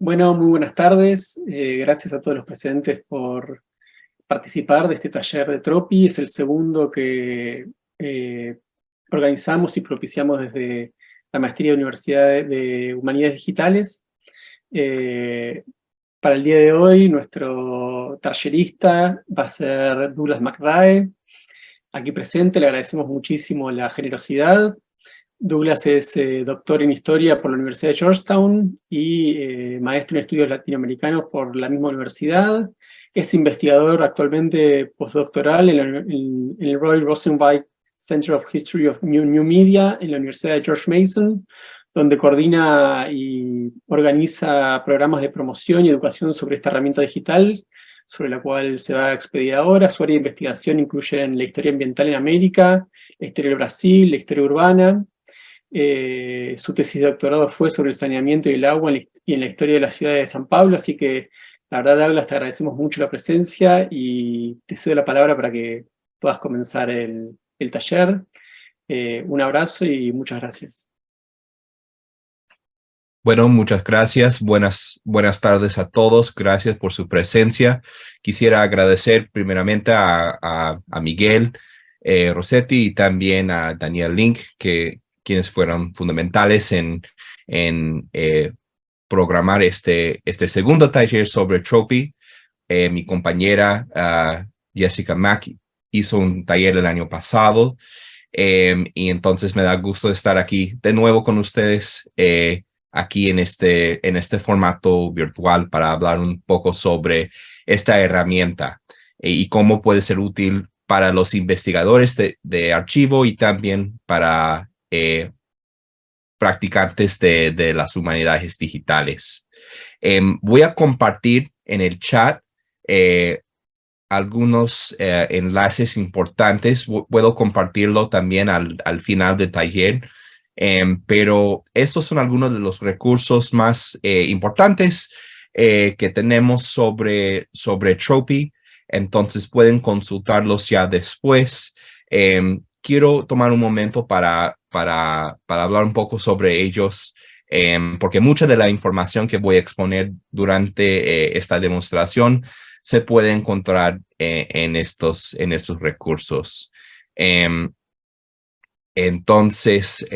Bueno, muy buenas tardes. Gracias a todos los presentes por participar de este taller de Tropi. Es el segundo que organizamos y propiciamos desde la Maestría de Universidad de Humanidades Digitales. Para el día de hoy, nuestro tallerista va a ser Douglas McRae. Aquí presente, le agradecemos muchísimo la generosidad. Douglas es doctor en Historia por la Universidad de Georgetown y maestro en Estudios Latinoamericanos por la misma universidad. Es investigador actualmente postdoctoral en el Roy Rosenweig Center of History of New Media en la Universidad de George Mason, donde coordina y organiza programas de promoción y educación sobre esta herramienta digital, sobre la cual se va a expedir ahora. Su área de investigación incluye la historia ambiental en América, la historia del Brasil, la historia urbana. Su tesis de doctorado fue sobre el saneamiento y el agua y en la historia de la ciudad de San Pablo, así que la verdad, Douglas, te agradecemos mucho la presencia y te cedo la palabra para que puedas comenzar el taller. Un abrazo y muchas gracias. Bueno, muchas gracias. Buenas tardes a todos. Gracias por su presencia. Quisiera agradecer primeramente a Miguel Rossetti y también a Daniel Link, quienes fueron fundamentales en programar este segundo taller sobre Tropi. Mi compañera Jessica Mack hizo un taller el año pasado y entonces me da gusto estar aquí de nuevo con ustedes aquí en este formato virtual para hablar un poco sobre esta herramienta y cómo puede ser útil para los investigadores de archivo y también para practicantes de las humanidades digitales. Voy a compartir en el chat algunos enlaces importantes. Puedo compartirlo también al final del taller. Pero estos son algunos de los recursos más importantes que tenemos sobre Tropi. Entonces pueden consultarlos ya después. Quiero tomar un momento para hablar un poco sobre ellos, porque mucha de la información que voy a exponer durante esta demostración se puede encontrar en estos recursos. Entonces,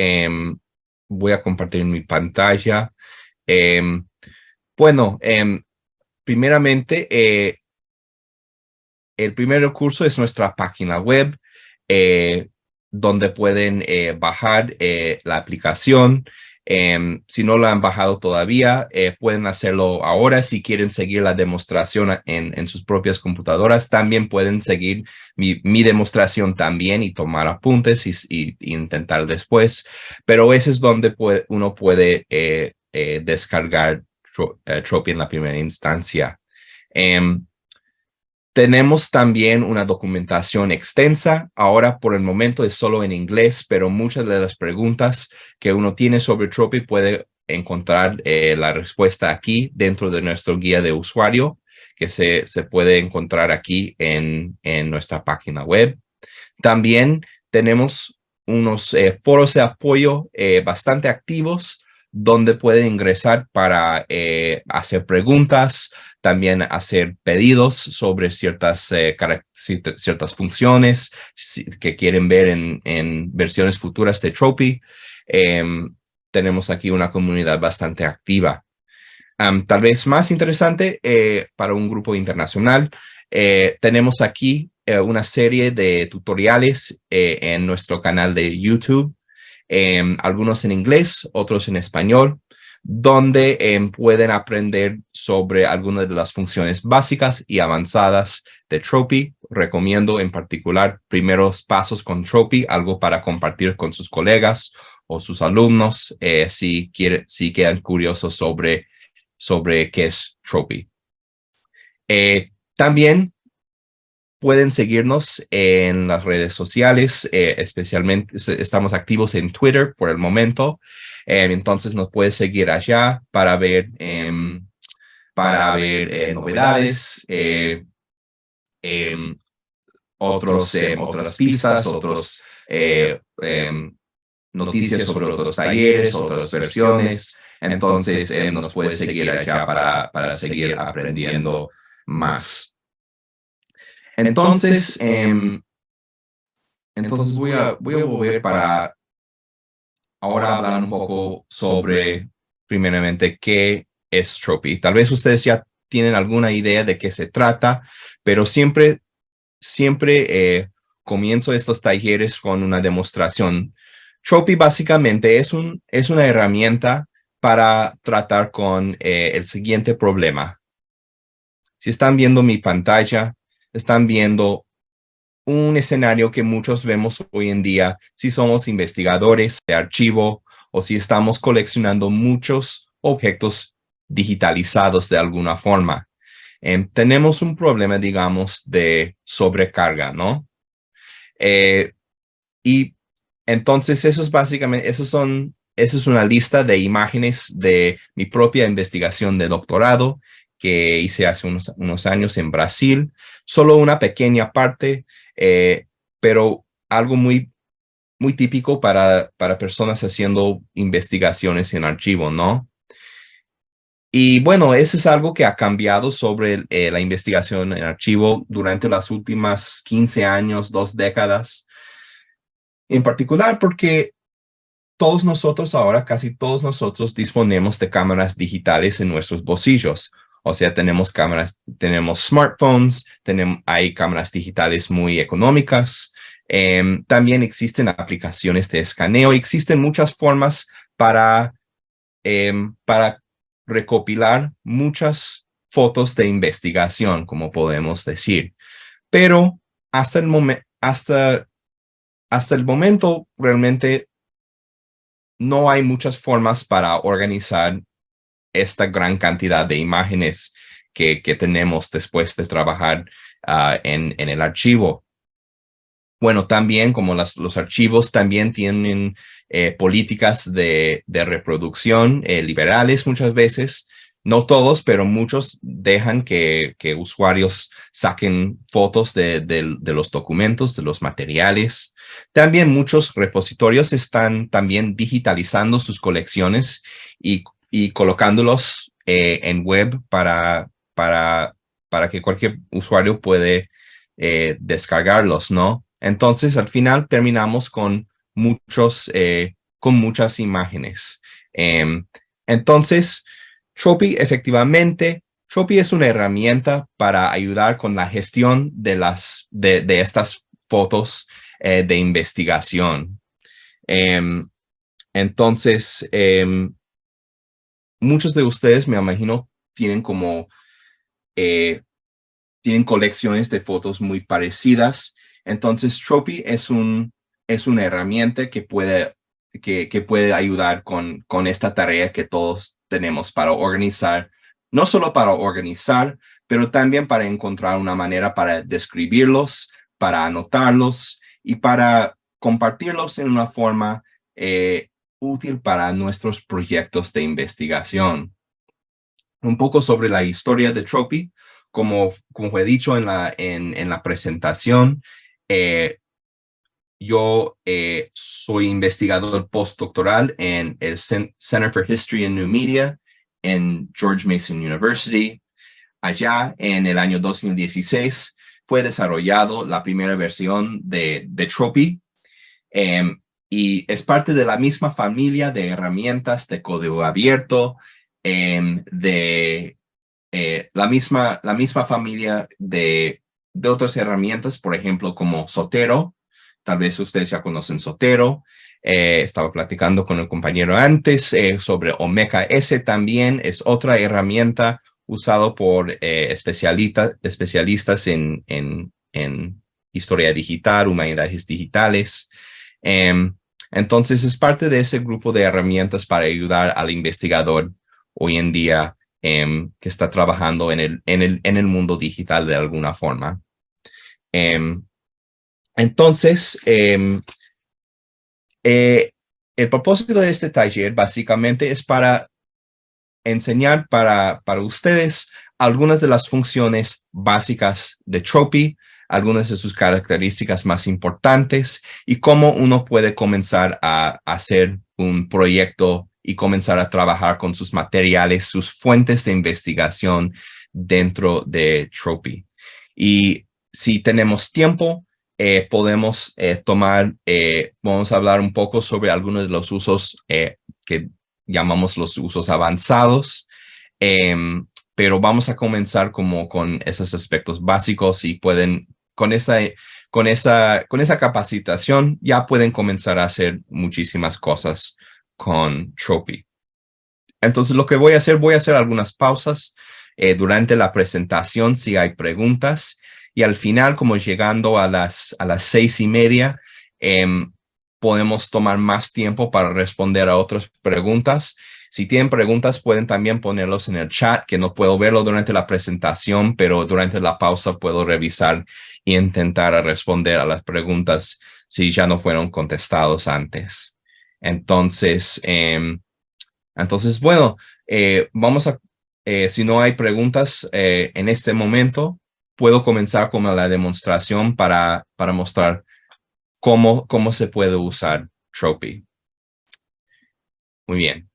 voy a compartir mi pantalla. Bueno, primeramente, el primer recurso es nuestra página web, donde pueden bajar la aplicación. Si no la han bajado todavía, pueden hacerlo ahora. Si quieren seguir la demostración en sus propias computadoras, también pueden seguir mi demostración también y tomar apuntes y intentar después. Pero ese es donde uno puede descargar Tropi en la primera instancia. Tenemos también una documentación extensa. Ahora, por el momento, es solo en inglés, pero muchas de las preguntas que uno tiene sobre Tropi puede encontrar la respuesta aquí dentro de nuestro guía de usuario, que se puede encontrar aquí en nuestra página web. También tenemos unos foros de apoyo bastante activos, donde pueden ingresar para hacer preguntas, también hacer pedidos sobre ciertas funciones que quieren ver en versiones futuras de Tropi. Tenemos aquí una comunidad bastante activa. Tal vez más interesante para un grupo internacional, tenemos aquí una serie de tutoriales en nuestro canal de YouTube, algunos en inglés, otros en español, donde pueden aprender sobre algunas de las funciones básicas y avanzadas de Tropi. Recomiendo en particular primeros pasos con Tropi, algo para compartir con sus colegas o sus alumnos si quedan curiosos sobre qué es Tropi. También pueden seguirnos en las redes sociales, especialmente estamos activos en Twitter por el momento. Entonces nos puedes seguir allá para ver novedades, otras pistas, noticias sobre otros talleres, otras versiones. Entonces, nos puede seguir allá para seguir aprendiendo más. Entonces, voy a volver para ahora hablar un poco sobre, primeramente, qué es Tropy. Tal vez ustedes ya tienen alguna idea de qué se trata, pero siempre comienzo estos talleres con una demostración. Tropy básicamente es una herramienta para tratar con el siguiente problema. Si están viendo mi pantalla, están viendo un escenario que muchos vemos hoy en día si somos investigadores de archivo o si estamos coleccionando muchos objetos digitalizados de alguna forma. Tenemos un problema, digamos, de sobrecarga, ¿no? Y entonces eso es básicamente, esa es una lista de imágenes de mi propia investigación de doctorado que hice hace unos años en Brasil. Solo una pequeña parte, pero algo muy, muy típico para personas haciendo investigaciones en archivo, ¿no? Y bueno, eso es algo que ha cambiado sobre la investigación en archivo durante las últimas 15 años, 2 décadas. En particular porque todos nosotros ahora, casi todos nosotros disponemos de cámaras digitales en nuestros bolsillos. O sea, tenemos cámaras, tenemos smartphones, hay cámaras digitales muy económicas. También existen aplicaciones de escaneo. Existen muchas formas para recopilar muchas fotos de investigación, como podemos decir. Pero hasta el momento, realmente no hay muchas formas para organizar esta gran cantidad de imágenes que tenemos después de trabajar en el archivo. Bueno, también como los archivos también tienen políticas de reproducción liberales muchas veces. No todos, pero muchos dejan que usuarios saquen fotos de los documentos, de los materiales. También muchos repositorios están también digitalizando sus colecciones y colocándolos en web para que cualquier usuario puede descargarlos, ¿no? Entonces, al final terminamos con muchas imágenes. Entonces, Tropy Tropy es una herramienta para ayudar con la gestión de estas fotos de investigación. Entonces, muchos de ustedes, me imagino, tienen tienen colecciones de fotos muy parecidas. Entonces, Tropy es una herramienta que puede ayudar con esta tarea que todos tenemos para organizar, no solo para organizar, pero también para encontrar una manera para describirlos, para anotarlos y para compartirlos en una forma útil para nuestros proyectos de investigación. Un poco sobre la historia de Tropy. Como he dicho en la presentación, yo soy investigador postdoctoral en el Center for History and New Media en George Mason University. Allá en el año 2016 fue desarrollado la primera versión de Tropy y es parte de la misma familia de herramientas de código abierto, la misma familia de otras herramientas, por ejemplo, como Zotero. Tal vez ustedes ya conocen Zotero. Estaba platicando con el compañero antes sobre Omeka S también. Es otra herramienta usada por especialistas en historia digital, humanidades digitales. Entonces, es parte de ese grupo de herramientas para ayudar al investigador hoy en día que está trabajando en el mundo digital de alguna forma. Entonces, el propósito de este taller básicamente es para enseñar para ustedes algunas de las funciones básicas de Tropy, algunas de sus características más importantes y cómo uno puede comenzar a hacer un proyecto y comenzar a trabajar con sus materiales, sus fuentes de investigación dentro de Tropy. Y si tenemos tiempo, podemos vamos a hablar un poco sobre algunos de los usos que llamamos los usos avanzados, pero vamos a comenzar como con esos aspectos básicos y pueden, con esa capacitación, ya pueden comenzar a hacer muchísimas cosas con Tropy. Entonces, lo que voy a hacer algunas pausas durante la presentación si hay preguntas. Y al final, como llegando a las 6:30, podemos tomar más tiempo para responder a otras preguntas. Si tienen preguntas, pueden también ponerlos en el chat, que no puedo verlo durante la presentación, pero durante la pausa puedo revisar e intentar responder a las preguntas si ya no fueron contestados antes. Entonces, bueno, si no hay preguntas en este momento, puedo comenzar con la demostración para mostrar cómo se puede usar Tropy. Muy bien.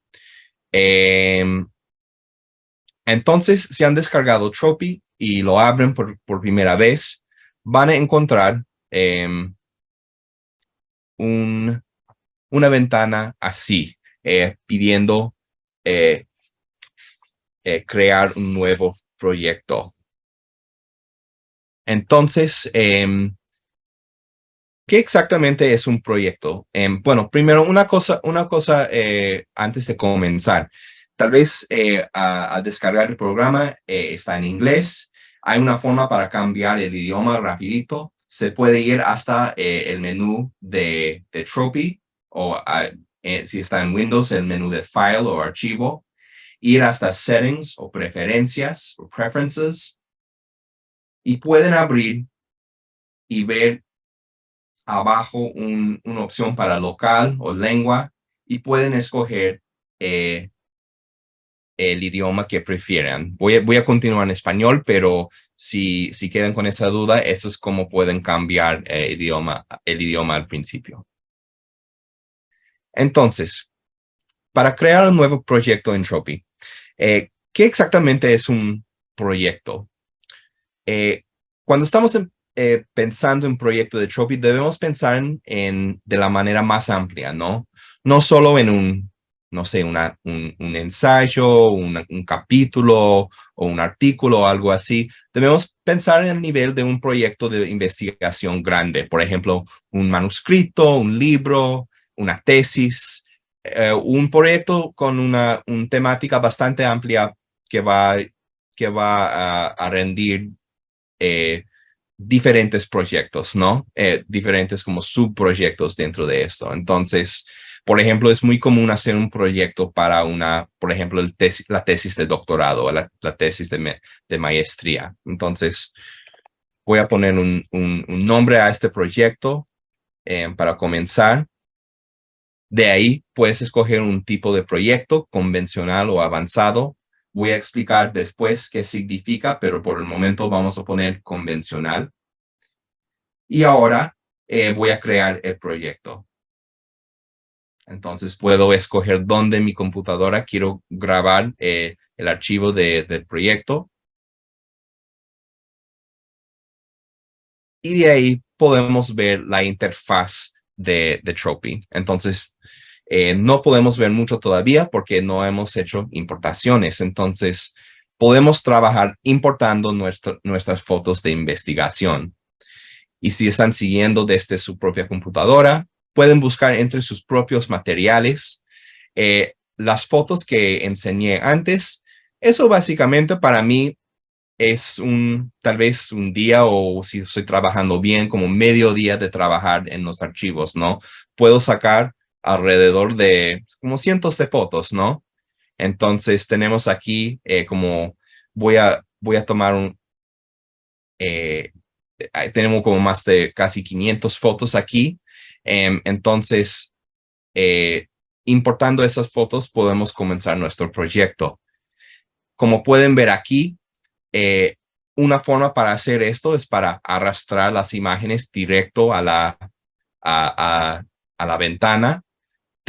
Entonces, si han descargado Tropy y lo abren por primera vez, van a encontrar una ventana así, pidiendo crear un nuevo proyecto. Entonces, ¿qué exactamente es un proyecto? Bueno, primero una cosa antes de comenzar. Tal vez a descargar el programa está en inglés. Hay una forma para cambiar el idioma rapidito. Se puede ir hasta el menú de Tropy o si está en Windows, el menú de File o Archivo. Ir hasta Settings o Preferencias o Preferences y pueden abrir y ver abajo una opción para local o lengua y pueden escoger el idioma que prefieran. Voy a continuar en español, pero si quedan con esa duda, eso es cómo pueden cambiar el idioma al principio. Entonces, para crear un nuevo proyecto en Tropy, ¿qué exactamente es un proyecto? Cuando estamos pensando en proyecto de Tropy, debemos pensar de la manera más amplia, ¿no? No solo en un ensayo, un capítulo o un artículo o algo así. Debemos pensar en el nivel de un proyecto de investigación grande. Por ejemplo, un manuscrito, un libro, una tesis, un proyecto con una temática bastante amplia que va a rendir diferentes proyectos, ¿no? Diferentes como subproyectos dentro de esto. Entonces, por ejemplo, es muy común hacer un proyecto para por ejemplo, la tesis de doctorado o la tesis de maestría. Entonces, voy a poner un nombre a este proyecto para comenzar. De ahí puedes escoger un tipo de proyecto convencional o avanzado. Voy a explicar después qué significa, pero por el momento vamos a poner convencional. Y ahora voy a crear el proyecto. Entonces puedo escoger dónde en mi computadora quiero grabar el archivo del proyecto. Y de ahí podemos ver la interfaz de Tropy. Entonces, no podemos ver mucho todavía porque no hemos hecho importaciones. Entonces, podemos trabajar importando nuestras fotos de investigación. Y si están siguiendo desde su propia computadora, pueden buscar entre sus propios materiales las fotos que enseñé antes. Eso básicamente para mí es tal vez un día o si estoy trabajando bien, como medio día de trabajar en los archivos, ¿no? Puedo sacar alrededor de como cientos de fotos, ¿no? Entonces tenemos aquí como voy a tomar tenemos como más de casi 500 fotos aquí. Entonces, importando esas fotos, podemos comenzar nuestro proyecto. Como pueden ver aquí, una forma para hacer esto es para arrastrar las imágenes directo a la ventana.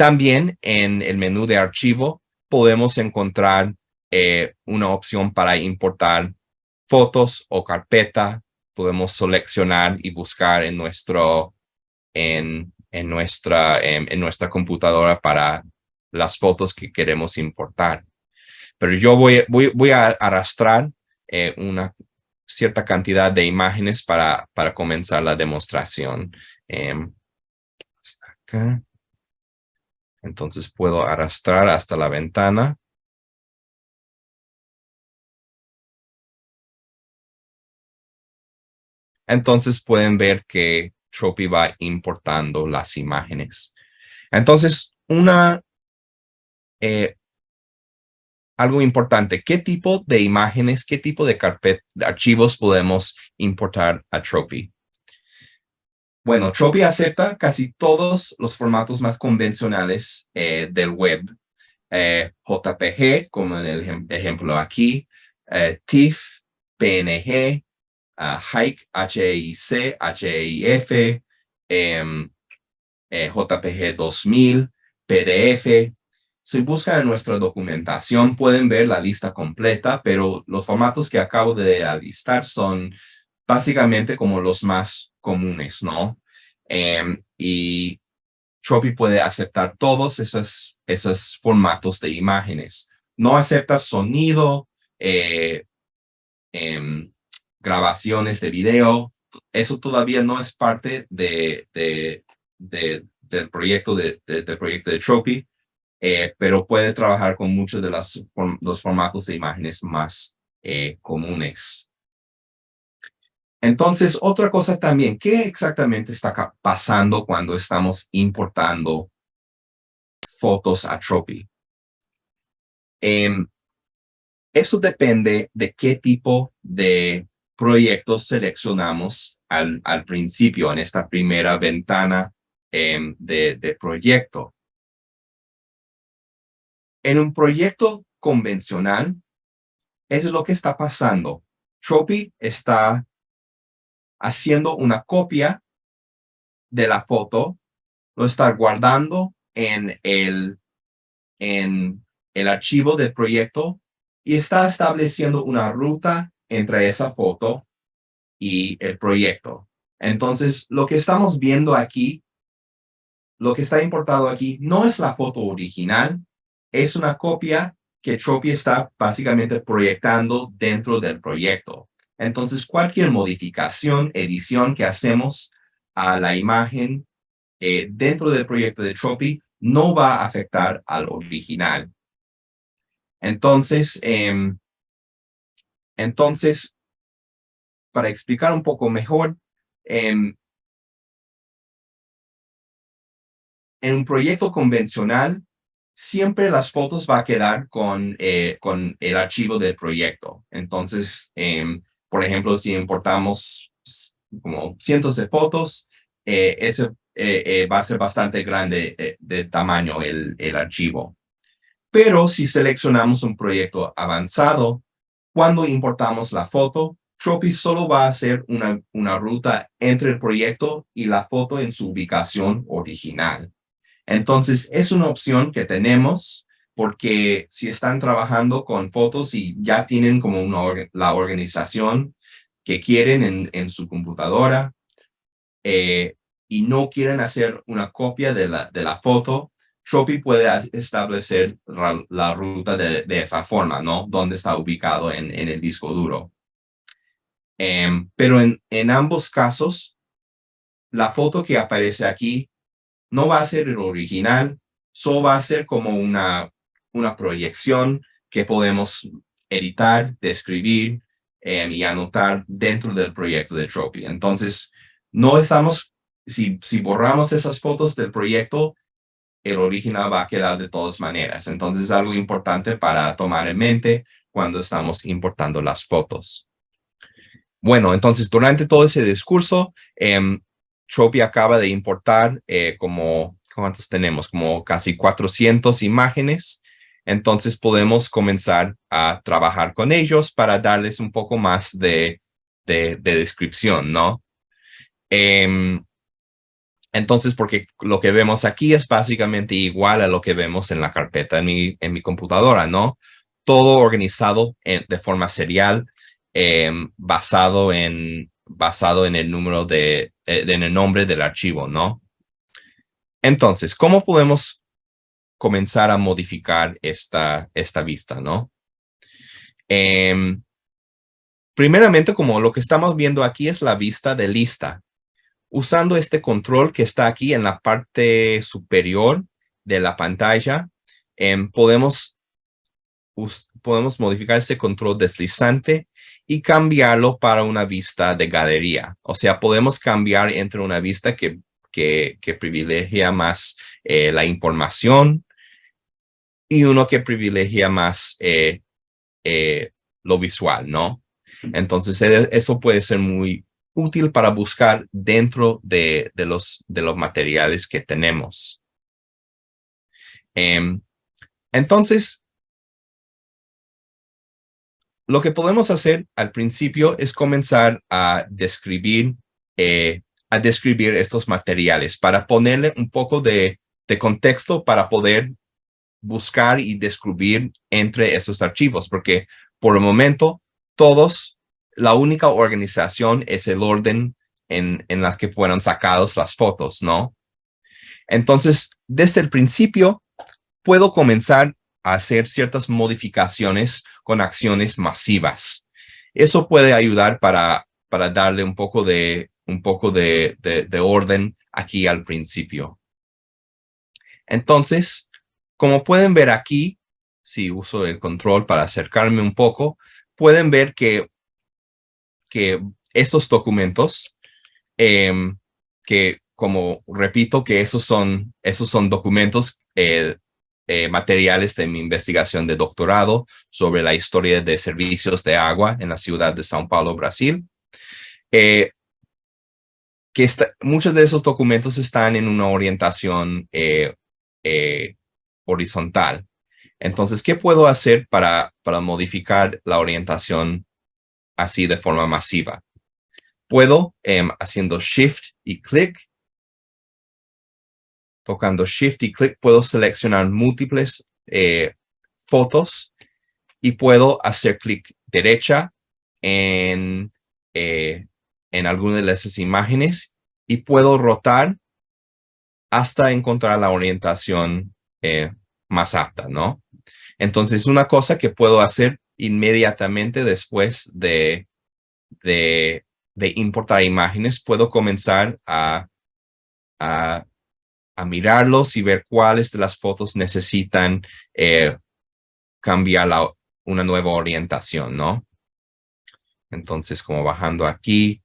También en el menú de archivo podemos encontrar una opción para importar fotos o carpeta. Podemos seleccionar y buscar en nuestra computadora para las fotos que queremos importar. Pero yo voy a arrastrar una cierta cantidad de imágenes para comenzar la demostración. Hasta acá. Entonces puedo arrastrar hasta la ventana. Entonces pueden ver que Tropy va importando las imágenes. Entonces, algo importante, ¿qué tipo de imágenes, qué tipo de archivos podemos importar a Tropy? Bueno, Tropy acepta casi todos los formatos más convencionales del web. JPG, como en el ejemplo aquí, TIFF, PNG, HEIC, HEIC, HEIF, JPG 2000, PDF. Si buscan en nuestra documentación pueden ver la lista completa, pero los formatos que acabo de alistar son básicamente como los más comunes, ¿no? Y Tropy puede aceptar todos esos formatos de imágenes. No acepta sonido, grabaciones de video. Eso todavía no es parte del proyecto de Tropy, pero puede trabajar con muchos de los formatos de imágenes más comunes. Entonces, otra cosa también, ¿qué exactamente está pasando cuando estamos importando fotos a Tropy? Eso depende de qué tipo de proyectos seleccionamos al principio, en esta primera ventana de proyecto. En un proyecto convencional, eso es lo que está pasando. Tropy está haciendo una copia de la foto, lo está guardando en el archivo del proyecto y está estableciendo una ruta entre esa foto y el proyecto. Entonces, lo que estamos viendo aquí, lo que está importado aquí, no es la foto original, es una copia que Tropy está básicamente proyectando dentro del proyecto. Entonces, cualquier modificación, edición que hacemos a la imagen dentro del proyecto de Tropy no va a afectar al original. Entonces, para explicar un poco mejor, en un proyecto convencional, siempre las fotos va a quedar con el archivo del proyecto. Entonces, por ejemplo, si importamos como cientos de fotos, ese va a ser bastante grande de tamaño el archivo. Pero si seleccionamos un proyecto avanzado, cuando importamos la foto, Tropy solo va a hacer una ruta entre el proyecto y la foto en su ubicación original. Entonces, es una opción que tenemos porque si están trabajando con fotos y ya tienen como la organización que quieren en su computadora y no quieren hacer una copia de la foto, Tropy puede establecer la ruta de esa forma, ¿no? Donde está ubicado en el disco duro. Pero en ambos casos, la foto que aparece aquí no va a ser el original, solo va a ser como una proyección que podemos editar, describir y anotar dentro del proyecto de Tropy. Entonces, no estamos, si borramos esas fotos del proyecto, el original va a quedar de todas maneras. Entonces, es algo importante para tomar en mente cuando estamos importando las fotos. Bueno, entonces, durante todo ese discurso, Tropy acaba de importar ¿cuántos tenemos? Como casi 400 imágenes. Entonces podemos comenzar a trabajar con ellos para darles un poco más de descripción, ¿no? Entonces, porque lo que vemos aquí es básicamente igual a lo que vemos en la carpeta en mi computadora, ¿no? Todo organizado de forma serial, basado en el número en el nombre del archivo, ¿no? Entonces, ¿cómo podemos comenzar a modificar esta vista, ¿no? Em, Primeramente, como lo que estamos viendo aquí es la vista de lista. Usando este control que está aquí en la parte superior de la pantalla, podemos modificar este control deslizante y cambiarlo para una vista de galería. O sea, podemos cambiar entre una vista que privilegia más la información y uno que privilegia más lo visual, ¿no? Entonces, eso puede ser muy útil para buscar dentro de los materiales que tenemos. Entonces, lo que podemos hacer al principio es comenzar a describir estos materiales para ponerle un poco de contexto para poder buscar y descubrir entre esos archivos, porque por el momento la única organización es el orden en la que fueron sacadas las fotos, ¿no? Entonces, desde el principio, puedo comenzar a hacer ciertas modificaciones con acciones masivas. Eso puede ayudar para darle un poco de orden aquí al principio. Entonces, como pueden ver aquí, si uso el control para acercarme un poco, pueden ver que estos documentos, que como repito, que esos son documentos materiales de mi investigación de doctorado sobre la historia de servicios de agua en la ciudad de São Paulo, Brasil. Muchos de esos documentos están en una orientación horizontal. Entonces, ¿qué puedo hacer para modificar la orientación así de forma masiva? Puedo, haciendo Shift y clic, tocando Shift y clic, puedo seleccionar múltiples fotos y puedo hacer clic derecha en alguna de esas imágenes y puedo rotar hasta encontrar la orientación más apta, ¿no? Entonces, una cosa que puedo hacer inmediatamente después de importar imágenes, puedo comenzar a mirarlos y ver cuáles de las fotos necesitan cambiar una nueva orientación, ¿no? Entonces, como bajando aquí,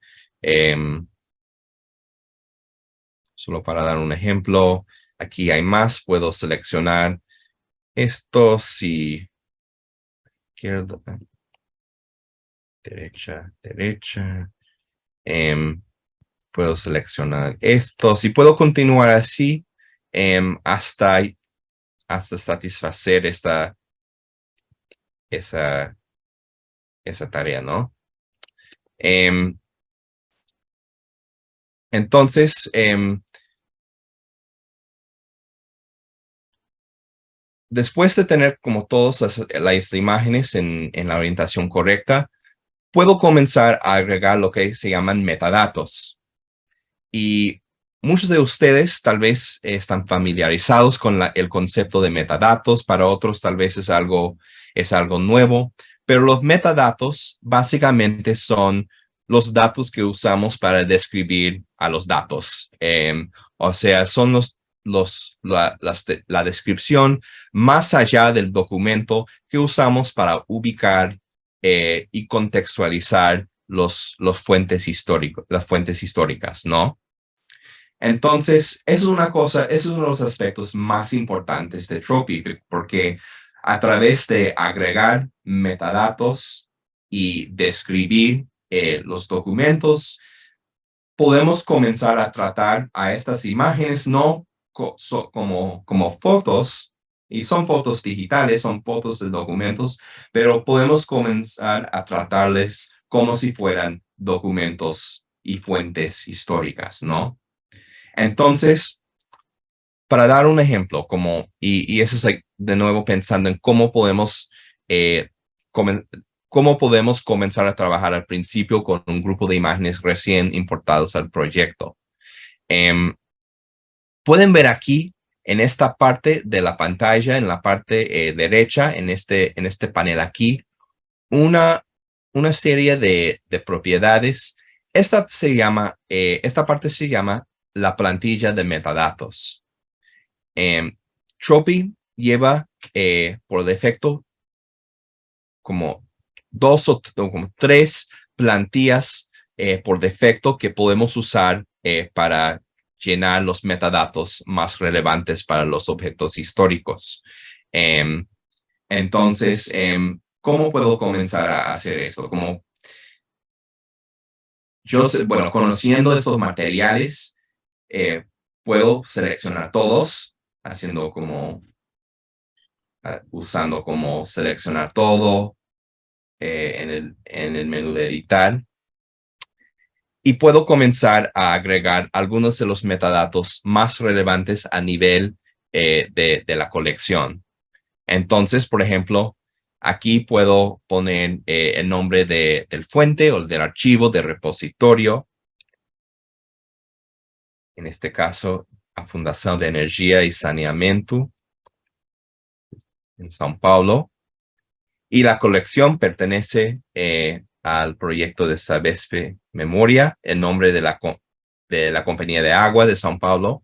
solo para dar un ejemplo, aquí hay más, puedo seleccionar esto, si izquierda, derecha, derecha. Puedo seleccionar esto. Si puedo continuar así hasta satisfacer esa tarea, ¿no? Entonces, después de tener como todas las imágenes en la orientación correcta, puedo comenzar a agregar lo que se llaman metadatos. Y muchos de ustedes tal vez están familiarizados con el concepto de metadatos, para otros tal vez es algo nuevo, pero los metadatos básicamente son los datos que usamos para describir a los datos. O sea, son la descripción más allá del documento que usamos para ubicar y contextualizar las fuentes históricas, ¿no? Entonces, es uno de los aspectos más importantes de Tropi, porque a través de agregar metadatos y describir los documentos, podemos comenzar a tratar a estas imágenes no como fotos, y son fotos digitales, son fotos de documentos, pero podemos comenzar a tratarles como si fueran documentos y fuentes históricas, ¿no? Entonces, para dar un ejemplo, y eso es de nuevo pensando en eh, comen- cómo podemos comenzar a trabajar al principio con un grupo de imágenes recién importados al proyecto. Em, Pueden ver aquí en esta parte de la pantalla, en la parte derecha, en este panel aquí, una, una serie de propiedades. Esta parte se llama la plantilla de metadatos. Tropy lleva por defecto como como tres plantillas por defecto que podemos usar para llenar los metadatos más relevantes para los objetos históricos. Em, entonces, ¿cómo puedo comenzar a hacer esto? Como bueno, conociendo estos materiales, puedo seleccionar todos, haciendo como, usando como seleccionar todo en el menú de editar. Y puedo comenzar a agregar algunos de los metadatos más relevantes a nivel de la colección. Entonces, por ejemplo, aquí puedo poner el nombre del fuente o del archivo, de repositorio. En este caso, a Fundación de Energía y Saneamiento en São Paulo. Y la colección pertenece al proyecto de Sabesp Memoria, el nombre de la compañía de agua de São Paulo.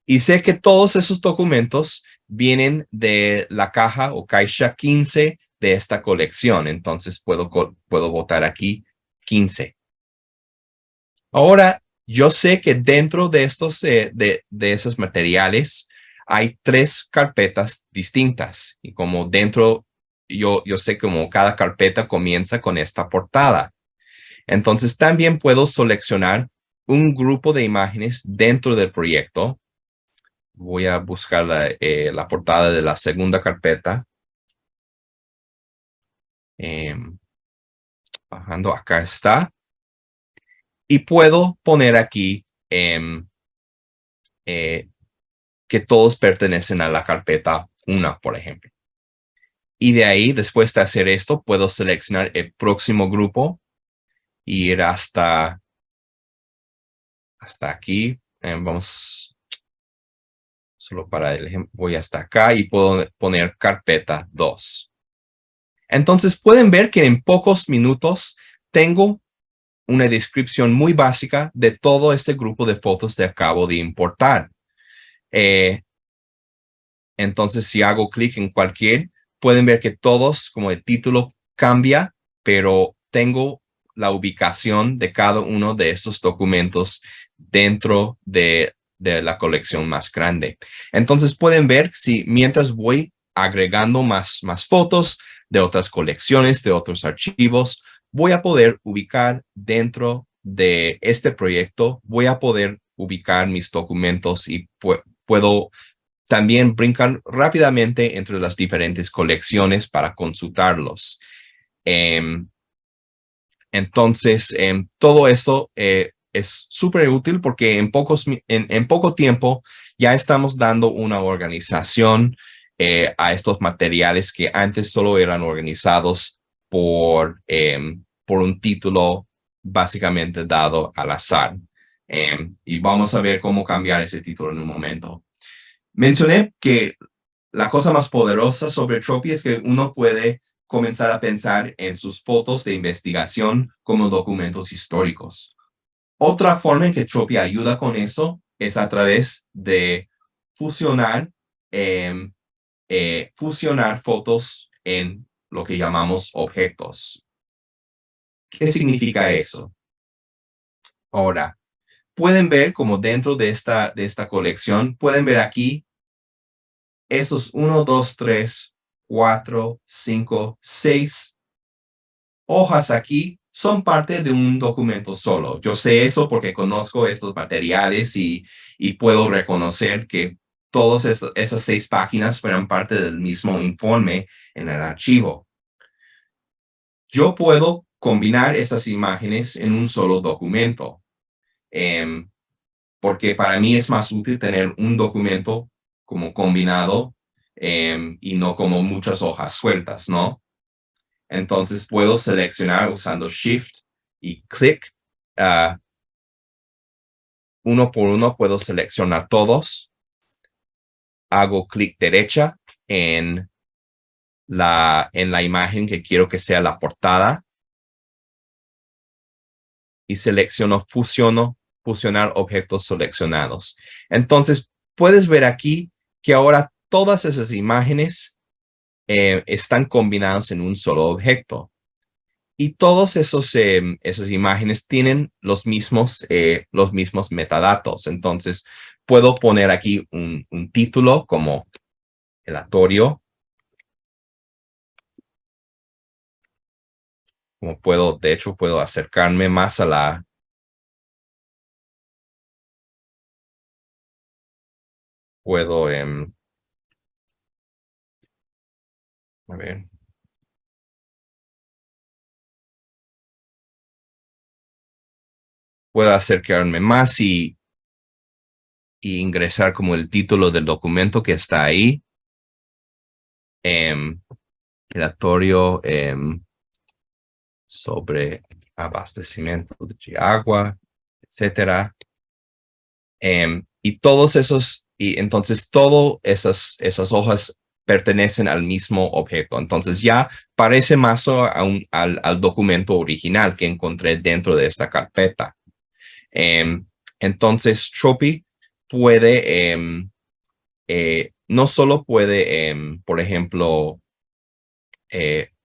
Y sé que todos esos documentos vienen de la caja o caixa 15 de esta colección. Entonces puedo botar aquí 15. Ahora, yo sé que dentro de de esos materiales hay tres carpetas distintas. Y como dentro, yo sé como cada carpeta comienza con esta portada. Entonces también puedo seleccionar un grupo de imágenes dentro del proyecto. Voy a buscar la portada de la segunda carpeta. Bajando, acá está. Y puedo poner aquí eh, que todos pertenecen a la carpeta 1, por ejemplo. Y de ahí, después de hacer esto, puedo seleccionar el próximo grupo y ir hasta aquí. Vamos, solo para el ejemplo, voy hasta acá y puedo poner carpeta 2. Entonces pueden ver que en pocos minutos tengo una descripción muy básica de todo este grupo de fotos que acabo de importar. Entonces, si hago clic en cualquier, pueden ver que todos, como el título cambia, pero tengo la ubicación de cada uno de estos documentos dentro de la colección más grande. Entonces, pueden ver si mientras voy agregando más fotos de otras colecciones, de otros archivos, voy a poder ubicar dentro de este proyecto, voy a poder ubicar mis documentos y puedo también brincan rápidamente entre las diferentes colecciones para consultarlos. Em, entonces, todo esto es súper útil porque en poco tiempo ya estamos dando una organización a estos materiales que antes solo eran organizados por un título básicamente dado al azar. Y vamos a ver cómo cambiar ese título en un momento. Mencioné que la cosa más poderosa sobre Tropy es que uno puede comenzar a pensar en sus fotos de investigación como documentos históricos. Otra forma en que Tropy ayuda con eso es a través de fusionar, em, fusionar fotos en lo que llamamos objetos. ¿Qué significa eso? Ahora, pueden ver como dentro de esta colección, pueden ver aquí esos 1, 2, 3, 4, 5, 6 hojas aquí son parte de un documento solo. Yo sé eso porque conozco estos materiales y puedo reconocer que todas esas 6 páginas fueron parte del mismo informe en el archivo. Yo puedo combinar esas imágenes en un solo documento. porque para mí es más útil tener un documento como combinado y no como muchas hojas sueltas, ¿no? Entonces puedo seleccionar usando Shift y clic. Uno por uno puedo seleccionar todos. Hago clic derecha en la imagen que quiero que sea la portada y selecciono fusionar objetos seleccionados. Entonces, puedes ver aquí que ahora todas esas imágenes están combinadas en un solo objeto. Y todos esas imágenes tienen los mismos metadatos. Entonces, puedo poner aquí un título como aleatorio. De hecho, puedo acercarme más a puedo, a ver. Puedo acercarme más y ingresar como el título del documento que está ahí. Aleatorio sobre abastecimiento de agua, etcétera. Y todos esos, y entonces todas esas hojas pertenecen al mismo objeto. Entonces ya parece más al documento original que encontré dentro de esta carpeta. Entonces Tropy puede, no solo puede, por ejemplo,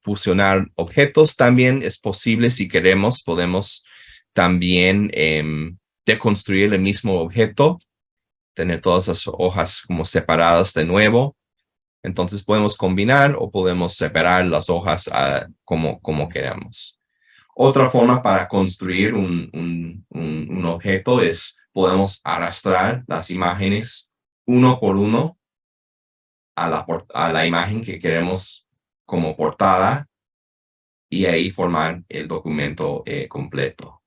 fusionar objetos, también es posible, si queremos, podemos también deconstruir el mismo objeto, tener todas las hojas como separadas de nuevo. Entonces podemos combinar o podemos separar las hojas como queramos. Otra forma para construir un objeto es podemos arrastrar las imágenes uno por uno a la imagen que queremos como portada y ahí formar el documento completo.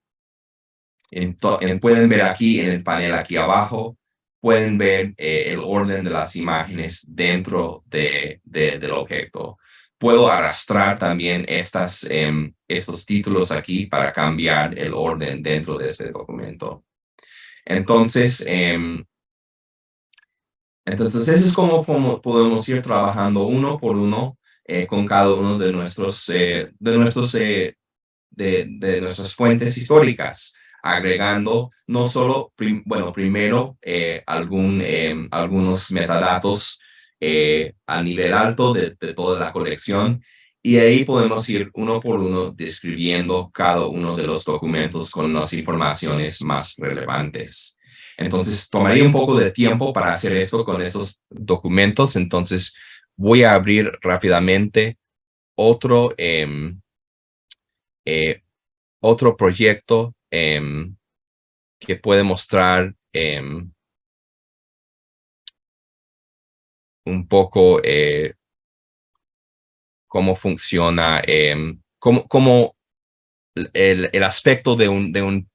Pueden ver aquí en el panel aquí abajo, pueden ver el orden de las imágenes dentro del objeto. Puedo arrastrar también estos títulos aquí para cambiar el orden dentro de este documento. Entonces, eso es como podemos ir trabajando uno por uno con cada uno de nuestras fuentes históricas, agregando no solo, primero algunos metadatos a nivel alto de toda la colección, y ahí podemos ir uno por uno describiendo cada uno de los documentos con las informaciones más relevantes. Entonces, tomaría un poco de tiempo para hacer esto con esos documentos. Entonces, voy a abrir rápidamente otro, otro proyecto que puede mostrar un poco cómo funciona, cómo el aspecto de un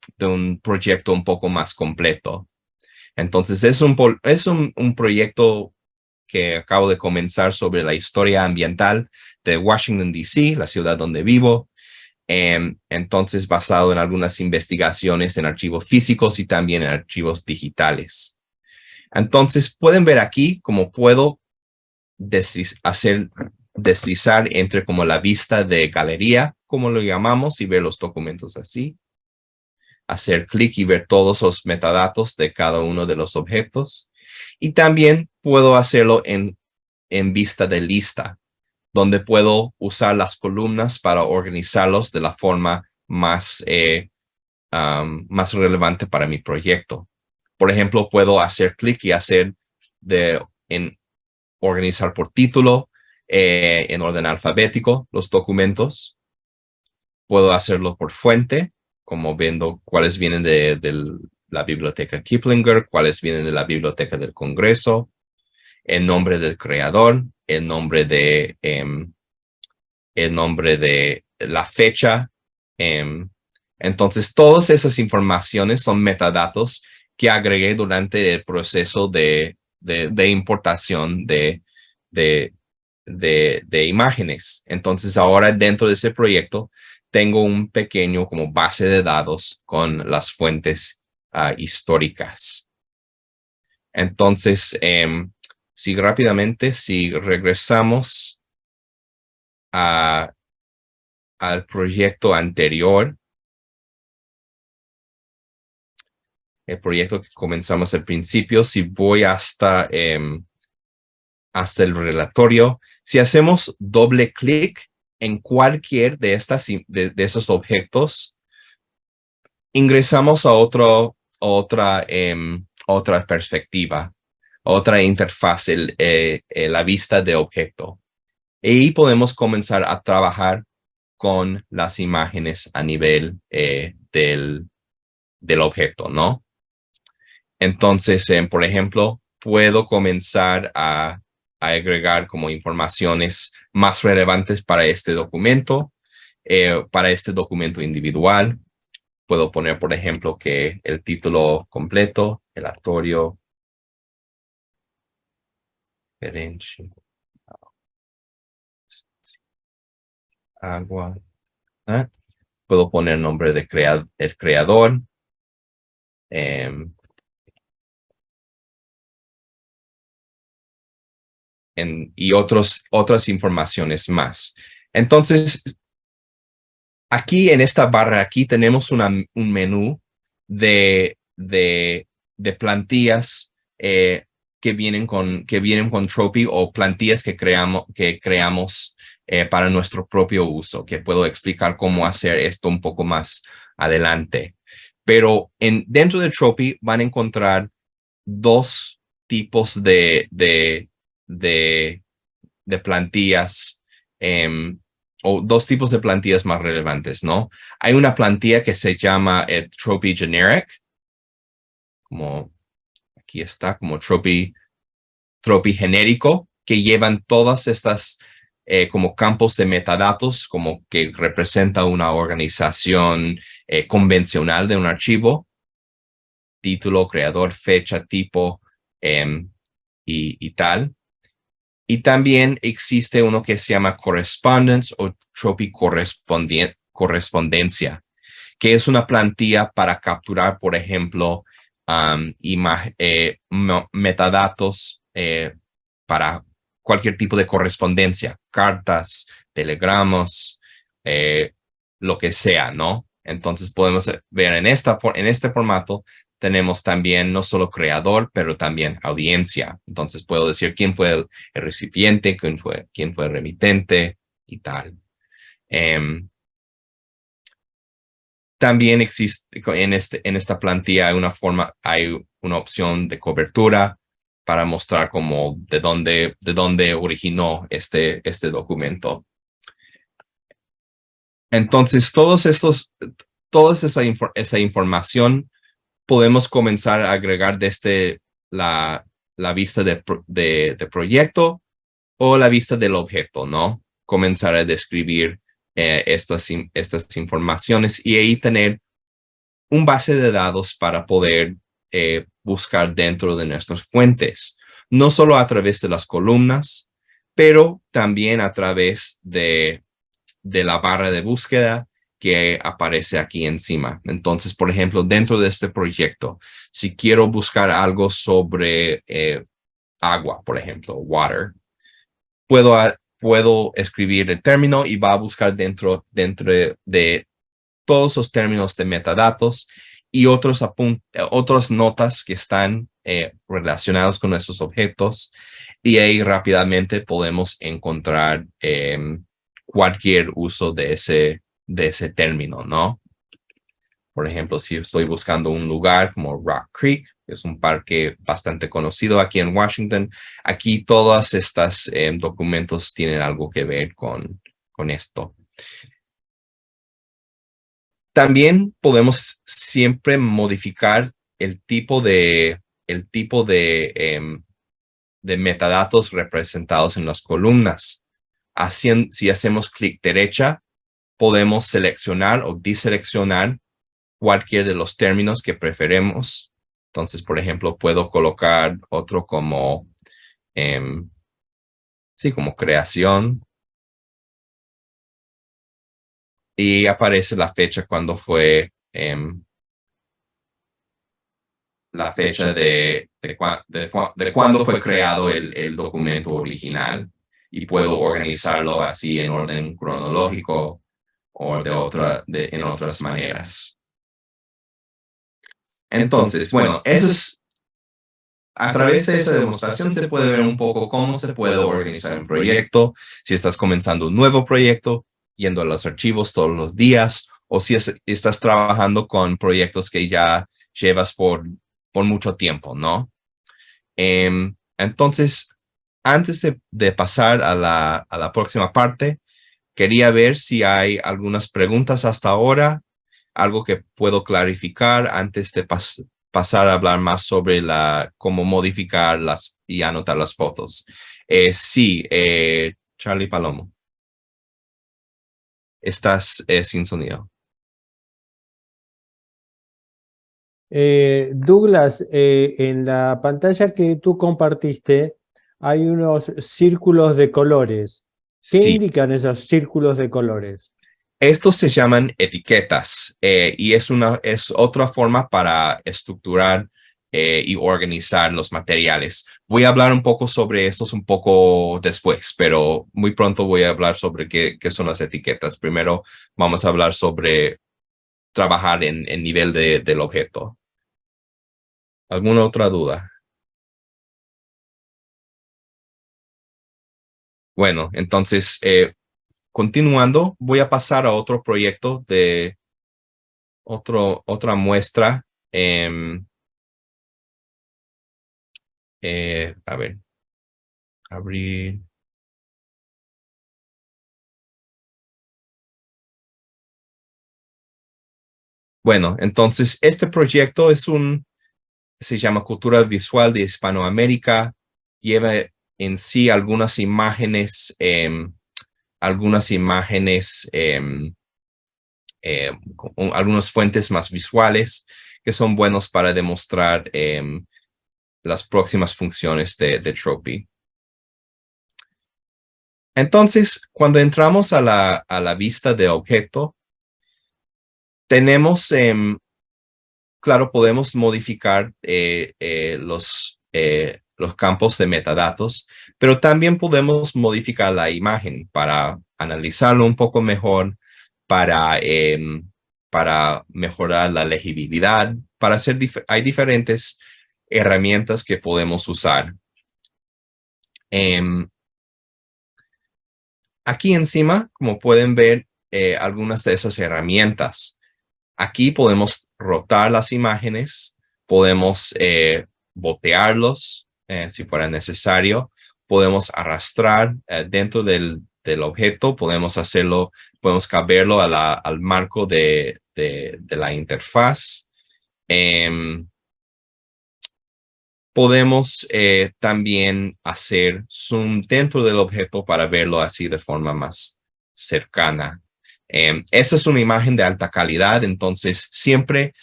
proyecto un poco más completo. Entonces, es un proyecto que acabo de comenzar sobre la historia ambiental de Washington, D.C., la ciudad donde vivo. Entonces, basado en algunas investigaciones en archivos físicos y también en archivos digitales. Entonces, pueden ver aquí cómo puedo deslizar entre como la vista de galería, como lo llamamos, y ver los documentos así. Hacer clic y ver todos los metadatos de cada uno de los objetos. Y también puedo hacerlo en vista de lista, donde puedo usar las columnas para organizarlos de la forma más relevante para mi proyecto. Por ejemplo, puedo hacer clic y en organizar por título, en orden alfabético, los documentos. Puedo hacerlo por fuente, como viendo cuáles vienen de la biblioteca Kiplinger, cuáles vienen de la biblioteca del Congreso, el nombre del creador, el nombre de la fecha. Entonces, todas esas informaciones son metadatos que agregué durante el proceso de importación de imágenes. Entonces ahora dentro de ese proyecto tengo un pequeño como base de datos con las fuentes históricas. Entonces, si rápidamente, si regresamos al proyecto anterior, el proyecto que comenzamos al principio, si voy hasta el relatorio, si hacemos doble clic en cualquier de esos objetos, ingresamos a otra perspectiva, otra interfaz, la vista de objeto. Y podemos comenzar a trabajar con las imágenes a nivel del objeto, ¿no? Entonces, por ejemplo, puedo comenzar a agregar como informaciones más relevantes para este documento individual. Puedo poner, por ejemplo, que el título completo, aleatorio, agua. ¿Ah? Puedo poner nombre de el creador. Y otras informaciones más. Entonces, aquí en esta barra, aquí tenemos un menú de plantillas que vienen con Tropy o plantillas que creamos para nuestro propio uso, que puedo explicar cómo hacer esto un poco más adelante. Pero dentro de Tropy van a encontrar dos tipos de plantillas o dos tipos de plantillas más relevantes, ¿no? Hay una plantilla que se llama Tropy Generic, como aquí está, como Tropy genérico, que llevan todas estas como campos de metadatos, como que representa una organización convencional de un archivo, título, creador, fecha, tipo y tal. Y también existe uno que se llama Correspondence o Tropy Correspondencia, que es una plantilla para capturar, por ejemplo, metadatos para cualquier tipo de correspondencia, cartas, telegramos, lo que sea, ¿no? Entonces podemos ver en este formato tenemos también no solo creador, pero también audiencia. Entonces puedo decir quién fue el recipiente, quién fue el remitente y tal. También existe en esta plantilla hay una opción de cobertura para mostrar como de dónde originó este documento. Entonces, toda esa información podemos comenzar a agregar desde la vista de proyecto o la vista del objeto, ¿no? Comenzar a describir estas informaciones y ahí tener un base de datos para poder buscar dentro de nuestras fuentes, no solo a través de las columnas, pero también a través de la barra de búsqueda que aparece aquí encima. Entonces, por ejemplo, dentro de este proyecto, si quiero buscar algo sobre agua, por ejemplo, water, puedo escribir el término y va a buscar dentro de todos los términos de metadatos y otras notas que están relacionados con esos objetos. Y ahí rápidamente podemos encontrar cualquier uso de ese término, ¿no? Por ejemplo, si estoy buscando un lugar como Rock Creek, que es un parque bastante conocido aquí en Washington, aquí todos estos documentos tienen algo que ver con esto. También podemos siempre modificar el tipo de metadatos representados en las columnas. Si hacemos clic derecha, podemos seleccionar o deseleccionar cualquier de los términos que preferemos Entonces, por ejemplo, puedo colocar otro como, sí, como creación. Y aparece la fecha cuando fue, la fecha de cuándo fue creado el documento original. Y puedo organizarlo así en orden cronológico o en otras maneras. Entonces, bueno, eso es, a través de esa demostración se puede ver un poco cómo se puede organizar un proyecto, si estás comenzando un nuevo proyecto, yendo a los archivos todos los días, o si estás trabajando con proyectos que ya llevas por mucho tiempo, ¿no? Entonces, antes de pasar a la próxima parte, quería ver si hay algunas preguntas hasta ahora, algo que puedo clarificar antes de pasar a hablar más sobre cómo modificar y anotar las fotos. Sí, Charlie Palomo, estás sin sonido. Douglas, en la pantalla que tú compartiste hay unos círculos de colores. ¿Qué Sí, indican esos círculos de colores? estos se llaman etiquetas y es otra forma para estructurar y organizar los materiales. Voy a hablar un poco sobre estos un poco después, pero muy pronto voy a hablar sobre qué son las etiquetas. Primero vamos a hablar sobre trabajar en el nivel del objeto. ¿Alguna otra duda? Bueno, entonces, continuando, voy a pasar a otro proyecto de otra muestra. A ver, abrir. Bueno, entonces este proyecto se llama Cultura Visual de Hispanoamérica. Lleva en sí algunas imágenes, algunas fuentes más visuales que son buenos para demostrar las próximas funciones de Tropy. Entonces, cuando entramos a la vista de objeto, tenemos, claro, podemos modificar los campos de metadatos, pero también podemos modificar la imagen para analizarlo un poco mejor, para mejorar la legibilidad, hay diferentes herramientas que podemos usar. Aquí encima, como pueden ver, algunas de esas herramientas. Aquí podemos rotar las imágenes, podemos botearlos si fuera necesario, podemos arrastrar dentro del objeto, podemos caberlo al marco de la interfaz. Podemos también hacer zoom dentro del objeto para verlo así de forma más cercana. Esa es una imagen de alta calidad, entonces siempre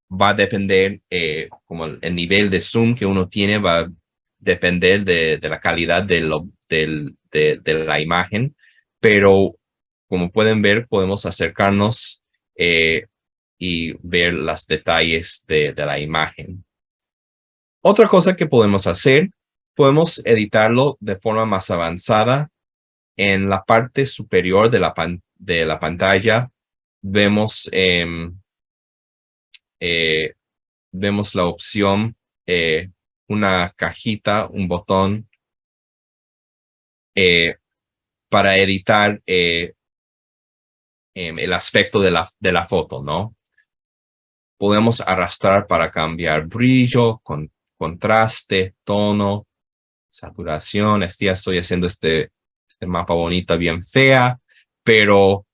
va a depender, como el nivel de zoom que uno tiene va a depender de la calidad de la imagen, pero como pueden ver, podemos acercarnos y ver los detalles de la imagen. Otra cosa que podemos hacer, podemos editarlo de forma más avanzada. En la parte superior de la pantalla vemos, vemos la opción, una cajita, un botón para editar el aspecto de la foto, ¿no? Podemos arrastrar para cambiar brillo, contraste, tono, saturación. Ya estoy haciendo este mapa bonita, bien fea, pero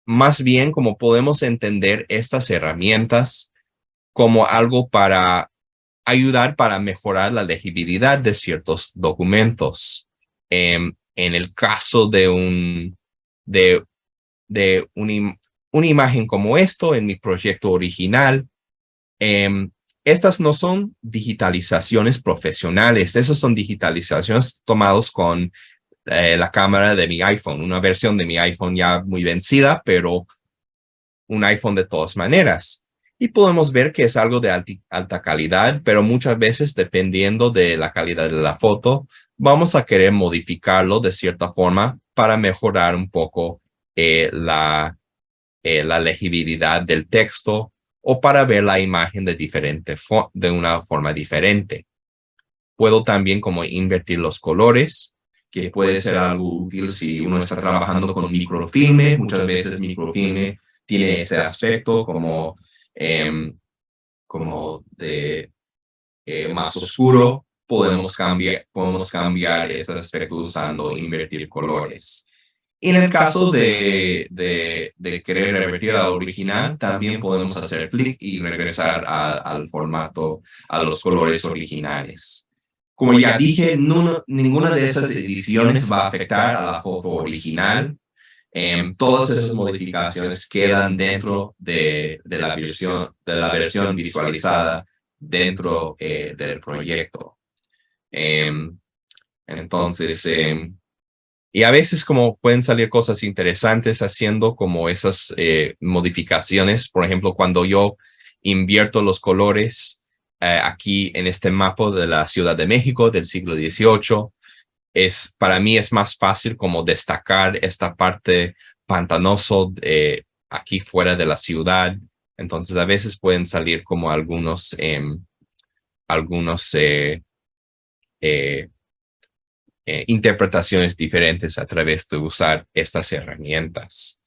más bien como podemos entender estas herramientas como algo para ayudar para mejorar la legibilidad de ciertos documentos. En el caso de una imagen como esto, en mi proyecto original, Estas no son digitalizaciones profesionales, esas son digitalizaciones tomadas con la cámara de mi iPhone, una versión de mi iPhone ya muy vencida, pero un iPhone de todas maneras. Y podemos ver que es algo de alta calidad, pero muchas veces, dependiendo de la calidad de la foto, vamos a querer modificarlo de cierta forma para mejorar un poco la legibilidad del texto o para ver la imagen de una forma diferente. Puedo también como invertir los colores, que puede ser algo útil si uno está trabajando con microfilme. Muchas veces microfilme tiene este aspecto como de más oscuro. Podemos cambiar este aspecto usando invertir colores. Y en el caso de querer revertir al original, también podemos hacer clic y regresar al formato, a los colores originales. Como ya dije, ninguna de esas ediciones va a afectar a la foto original. Todas esas modificaciones quedan dentro de la versión visualizada dentro del proyecto. Entonces, y a veces como pueden salir cosas interesantes haciendo como esas modificaciones. Por ejemplo, cuando yo invierto los colores aquí en este mapa de la Ciudad de México del siglo XVIII, para mí es más fácil como destacar esta parte pantanoso aquí fuera de la ciudad. Entonces a veces pueden salir como algunos interpretaciones diferentes a través de usar estas herramientas.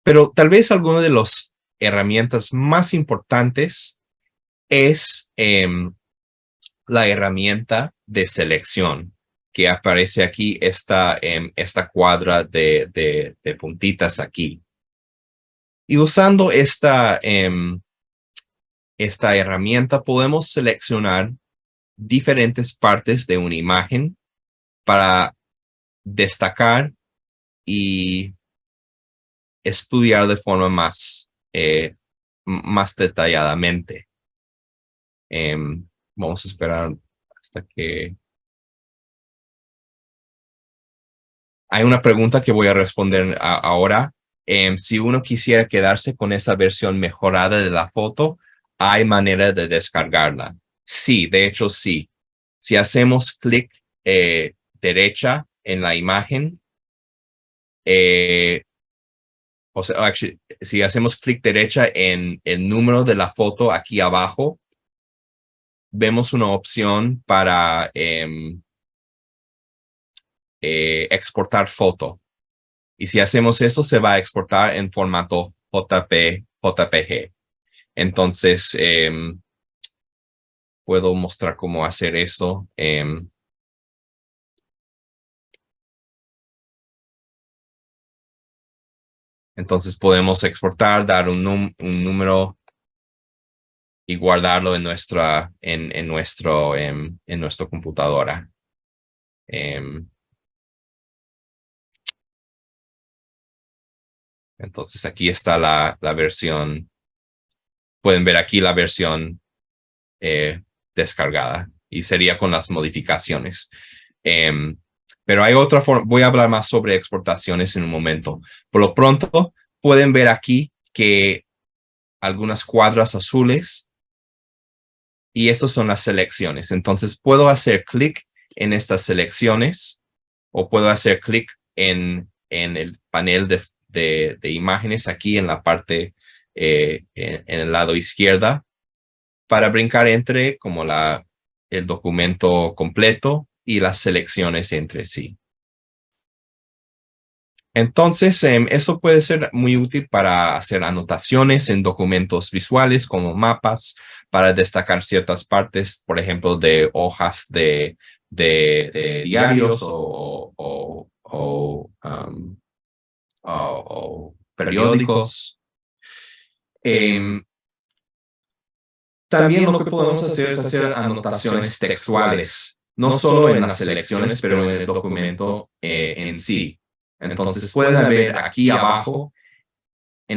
Pero tal vez alguna de las herramientas más importantes es la herramienta de selección que aparece aquí, esta cuadra de puntitas aquí. Y usando esta herramienta podemos seleccionar diferentes partes de una imagen para destacar y estudiar de forma más detalladamente. Vamos a esperar hasta que... Hay una pregunta que voy a responder ahora. Si uno quisiera quedarse con esa versión mejorada de la foto, ¿hay manera de descargarla? Sí, de hecho sí. Si hacemos clic derecha en la imagen, si hacemos clic derecha en el número de la foto aquí abajo, vemos una opción para exportar foto. Y si hacemos eso, se va a exportar en formato JPG. Entonces, puedo mostrar cómo hacer eso. Entonces, podemos exportar, dar un número y guardarlo en nuestra computadora. Entonces, aquí está la versión. Pueden ver aquí la versión descargada y sería con las modificaciones. Pero hay otra forma. Voy a hablar más sobre exportaciones en un momento. Por lo pronto, pueden ver aquí que algunas cuadras azules y estas son las selecciones. Entonces, puedo hacer clic en estas selecciones o puedo hacer clic en el panel de imágenes aquí en la parte en el lado izquierda para brincar entre como el documento completo y las selecciones entre sí. Entonces, eso puede ser muy útil para hacer anotaciones en documentos visuales como mapas, para destacar ciertas partes, por ejemplo, de hojas de diarios o periódicos. También lo que podemos hacer es hacer anotaciones textuales, no solo en las selecciones, pero en el documento en sí. Entonces pueden ver aquí abajo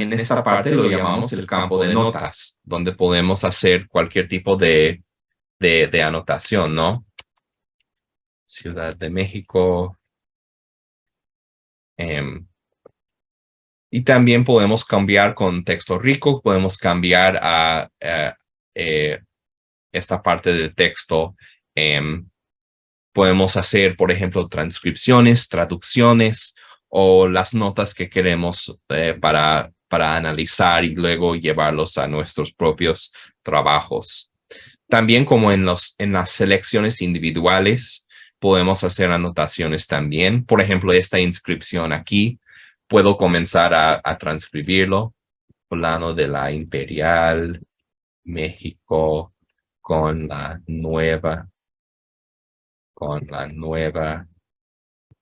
en esta parte lo llamamos el campo de notas, donde podemos hacer cualquier tipo de anotación, ¿no? Ciudad de México. Y también podemos cambiar con texto rico, podemos cambiar a esta parte del texto. Podemos hacer, por ejemplo, transcripciones, traducciones o las notas que queremos para analizar y luego llevarlos a nuestros propios trabajos. También como en las selecciones individuales, podemos hacer anotaciones también. Por ejemplo, esta inscripción aquí, puedo comenzar a transcribirlo. Plano de la Imperial, México, con la nueva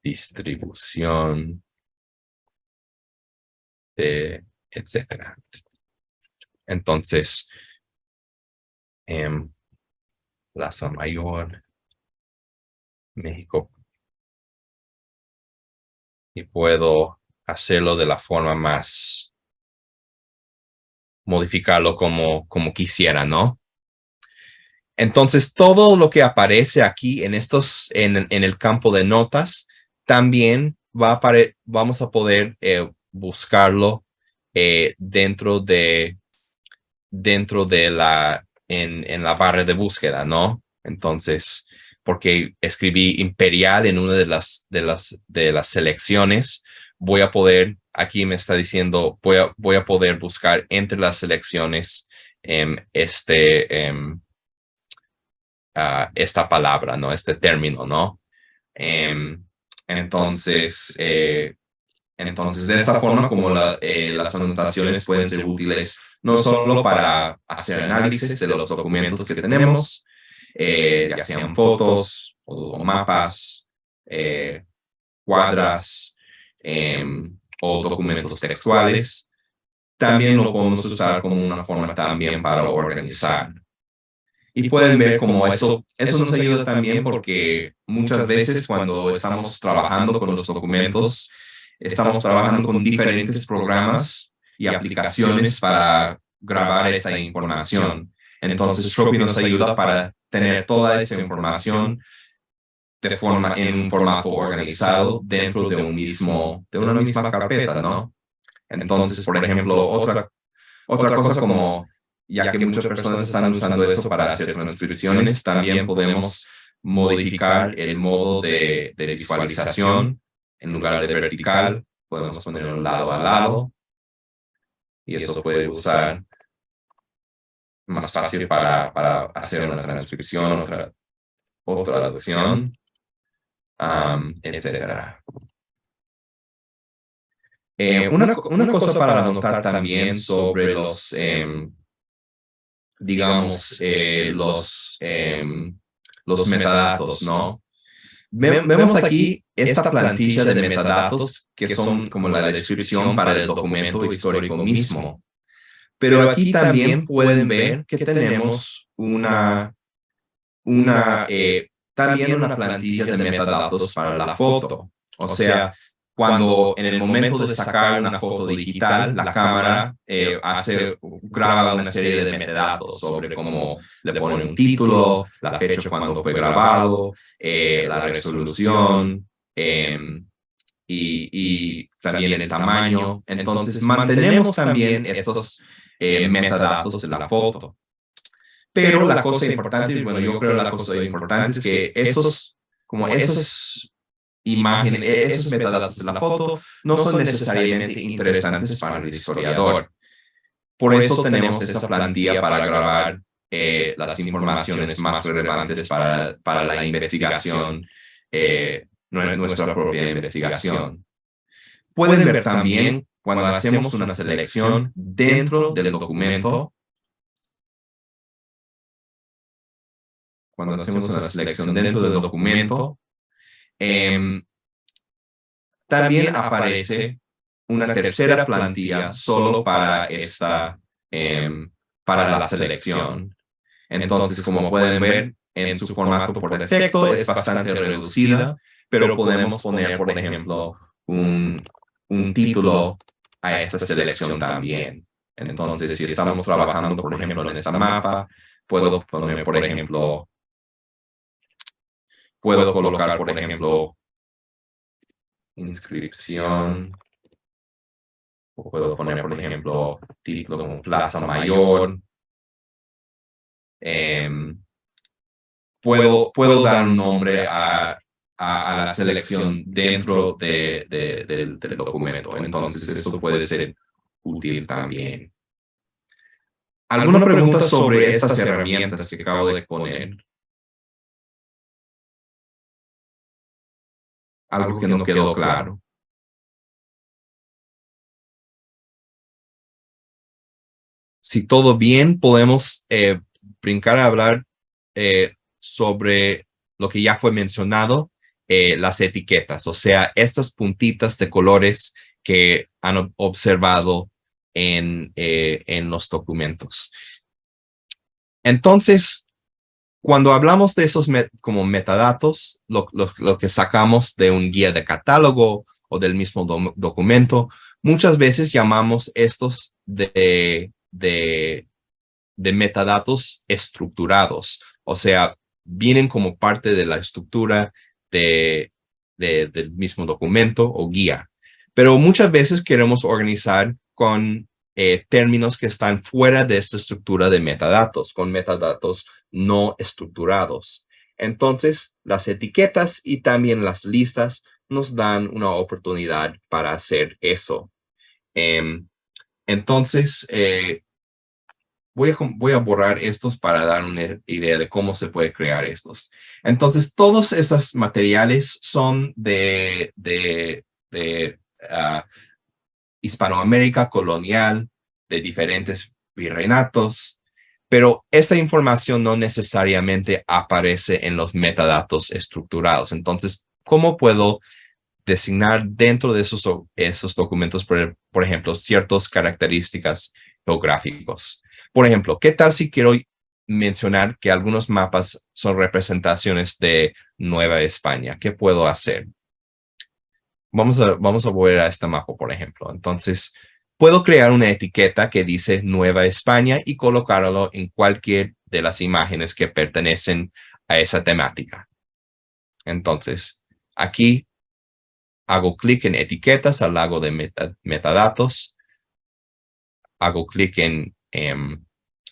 distribución, etcétera. Entonces, Plaza Mayor, México. Y puedo hacerlo de la forma más, modificarlo como quisiera, ¿no? Entonces, todo lo que aparece aquí en el campo de notas, también vamos a poder buscarlo dentro de en la barra de búsqueda, ¿no? Entonces, porque escribí Imperial en una de las selecciones, voy a poder, aquí me está diciendo, voy a poder buscar entre las selecciones esta palabra, ¿no? Este término, ¿no? Entonces, de esta forma, como las anotaciones pueden ser útiles no solo para hacer análisis de los documentos que tenemos, ya sean fotos o mapas, cuadras o documentos textuales, también lo podemos usar como una forma también para organizar. Y pueden ver cómo eso nos ayuda también porque muchas veces cuando estamos trabajando con los documentos, estamos trabajando con diferentes programas y aplicaciones para grabar esta información. Entonces, Tropy nos ayuda para tener toda esa información en un formato organizado dentro de una misma carpeta, ¿no? Entonces, por ejemplo, otra cosa como, ya que muchas personas están usando eso para hacer transcripciones, también podemos modificar el modo de visualización. En lugar de vertical, podemos ponerlo lado a lado. Y eso puede usar más fácil para hacer una transcripción o traducción, etcétera. Una cosa para anotar también sobre los, digamos, los metadatos, ¿no? Vemos aquí esta plantilla de metadatos que son como la descripción para el documento histórico mismo. Pero aquí también pueden ver que tenemos también una plantilla de metadatos para la foto. O sea, cuando en el momento de sacar una foto digital, la cámara graba una serie de metadatos sobre cómo le pone un título, la fecha cuando fue grabado, la resolución y también el tamaño. Entonces, mantenemos también estos metadatos de la foto. Pero la cosa importante, bueno, yo creo la cosa importante es que esos imágenes, esos metadatos de la foto no son necesariamente interesantes para el historiador. Por eso tenemos esa plantilla para grabar las informaciones más relevantes para la investigación, nuestra propia investigación. Pueden ver también cuando hacemos una selección dentro del documento. Cuando hacemos una selección dentro del documento, también aparece una tercera plantilla solo para la selección. Entonces, como pueden ver, en su formato por defecto es bastante reducida, pero podemos poner, por ejemplo, un título a esta selección también. Entonces, si estamos trabajando, por ejemplo, en esta mapa, puedo poner, por ejemplo, puedo colocar, por ejemplo, inscripción, o puedo poner, por ejemplo, título como Plaza Mayor. Puedo dar un nombre a la selección dentro del documento. Entonces, eso puede ser útil también. ¿Alguna pregunta sobre estas herramientas que acabo de poner? Algo que no quedó claro. Si todo bien, podemos brincar a hablar sobre lo que ya fue mencionado, las etiquetas, o sea, estas puntitas de colores que han observado en los documentos. Entonces, cuando hablamos de esos como metadatos, lo que sacamos de un guía de catálogo o del mismo documento, muchas veces llamamos estos de metadatos estructurados, o sea, vienen como parte de la estructura del mismo documento o guía. Pero muchas veces queremos organizar con términos que están fuera de esta estructura de metadatos, con metadatos no estructurados. Entonces, las etiquetas y también las listas nos dan una oportunidad para hacer eso. Entonces, voy a borrar estos para dar una idea de cómo se puede crear estos. Entonces, todos estos materiales son de Hispanoamérica colonial, de diferentes virreinatos, pero esta información no necesariamente aparece en los metadatos estructurados. Entonces, ¿cómo puedo designar dentro de esos documentos, por ejemplo, ciertas características geográficos? Por ejemplo, ¿qué tal si quiero mencionar que algunos mapas son representaciones de Nueva España? ¿Qué puedo hacer? Vamos a volver a este mapa, por ejemplo. Entonces, puedo crear una etiqueta que dice Nueva España y colocarlo en cualquier de las imágenes que pertenecen a esa temática. Entonces, aquí hago clic en etiquetas al lado de metadatos. Hago clic en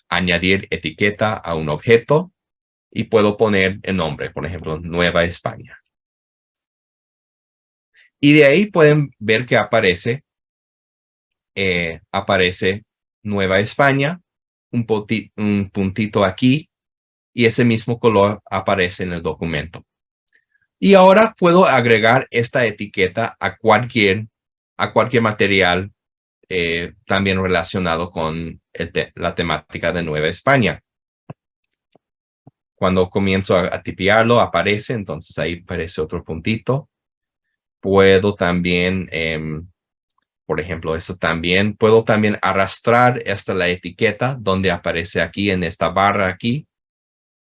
añadir etiqueta a un objeto y puedo poner el nombre, por ejemplo, Nueva España. Y de ahí pueden ver que aparece Nueva España, un puntito aquí, y ese mismo color aparece en el documento. Y ahora puedo agregar esta etiqueta a cualquier material también relacionado con la temática de Nueva España. Cuando comienzo a tipearlo, aparece, entonces ahí aparece otro puntito. Puedo también, por ejemplo, puedo también arrastrar hasta la etiqueta donde aparece aquí en esta barra aquí.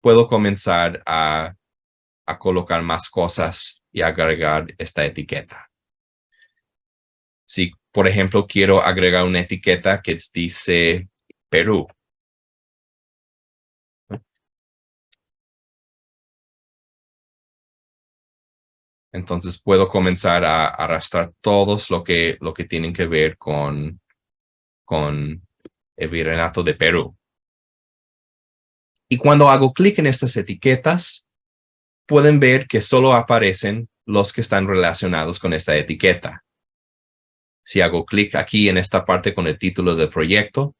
Puedo comenzar a colocar más cosas y agregar esta etiqueta. Si, por ejemplo, quiero agregar una etiqueta que dice Perú. Entonces puedo comenzar a arrastrar todos lo que tienen que ver con el virreinato de Perú. Y cuando hago clic en estas etiquetas, pueden ver que solo aparecen los que están relacionados con esta etiqueta. Si hago clic aquí en esta parte con el título del proyecto,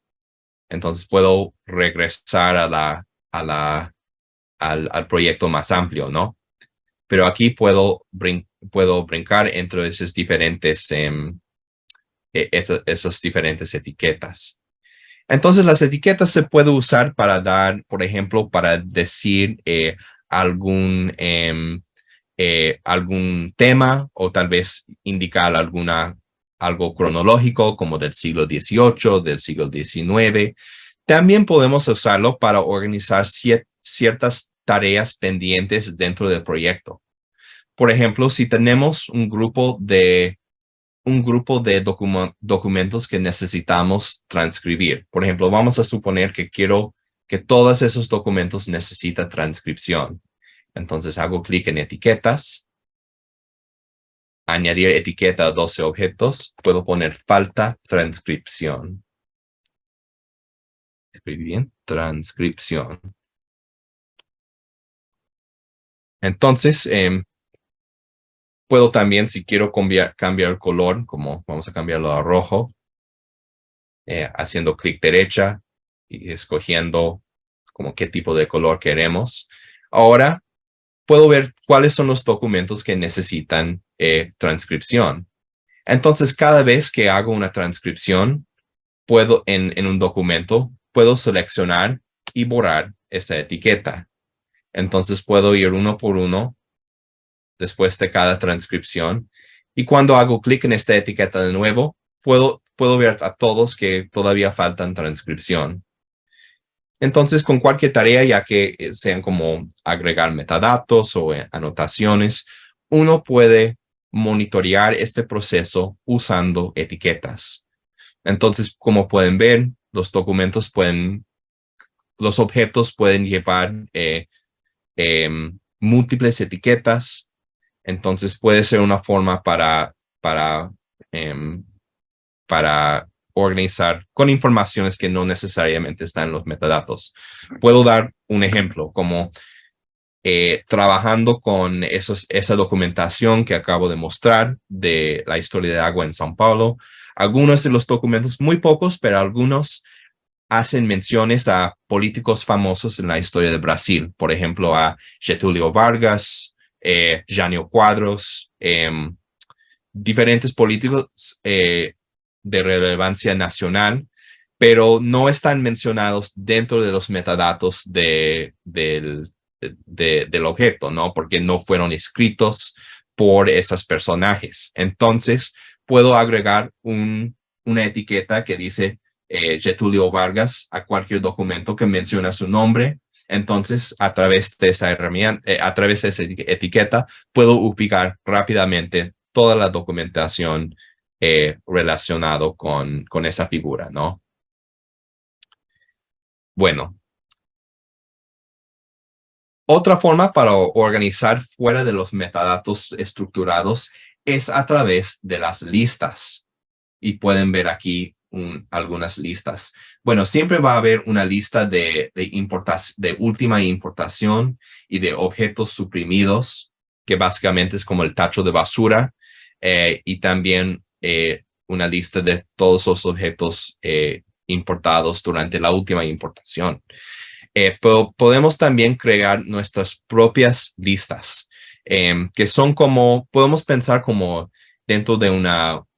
entonces puedo regresar al proyecto más amplio, ¿no? Pero aquí puedo brincar entre esas diferentes etiquetas. Entonces, las etiquetas se pueden usar para dar, por ejemplo, para decir algún tema o tal vez indicar algo cronológico como del siglo XVIII, del siglo XIX. También podemos usarlo para organizar ciertas tareas pendientes dentro del proyecto. Por ejemplo, si tenemos un grupo de un grupo de documentos que necesitamos transcribir. Por ejemplo, vamos a suponer que quiero que todos esos documentos necesitan transcripción. Entonces hago clic en etiquetas, añadir etiqueta a 12 objetos, puedo poner falta transcripción. Escribí bien, transcripción. Entonces, puedo también, si quiero cambiar el color, como vamos a cambiarlo a rojo, haciendo clic derecha y escogiendo como qué tipo de color queremos. Ahora, puedo ver cuáles son los documentos que necesitan transcripción. Entonces, cada vez que hago una transcripción, puedo en un documento, puedo seleccionar y borrar esa etiqueta. Entonces, puedo ir uno por uno después de cada transcripción. Y cuando hago clic en esta etiqueta de nuevo, puedo ver a todos que todavía faltan transcripción. Entonces, con cualquier tarea, ya que sean como agregar metadatos o anotaciones, uno puede monitorear este proceso usando etiquetas. Entonces, como pueden ver, los objetos pueden llevar múltiples etiquetas. Entonces, puede ser una forma para organizar con informaciones que no necesariamente están en los metadatos. Puedo dar un ejemplo, como trabajando con esa documentación que acabo de mostrar de la historia de agua en São Paulo. Algunos de los documentos, muy pocos, pero algunos hacen menciones a políticos famosos en la historia de Brasil. Por ejemplo, a Getúlio Vargas, Jânio Quadros, diferentes políticos de relevancia nacional, pero no están mencionados dentro de los metadatos del objeto, ¿no? Porque no fueron escritos por esos personajes. Entonces, puedo agregar una etiqueta que dice Getúlio Vargas a cualquier documento que menciona su nombre. Entonces, a través de esa herramienta, a través de esa etiqueta, puedo ubicar rápidamente toda la documentación relacionado con esa figura, ¿no? Bueno, otra forma para organizar fuera de los metadatos estructurados es a través de las listas. Y pueden ver aquí algunas listas. Bueno, siempre va a haber una lista de última importación y de objetos suprimidos, que básicamente es como el tacho de basura, y también una lista de todos los objetos importados durante la última importación. Pero podemos también crear nuestras propias listas, que son como, podemos pensar como dentro de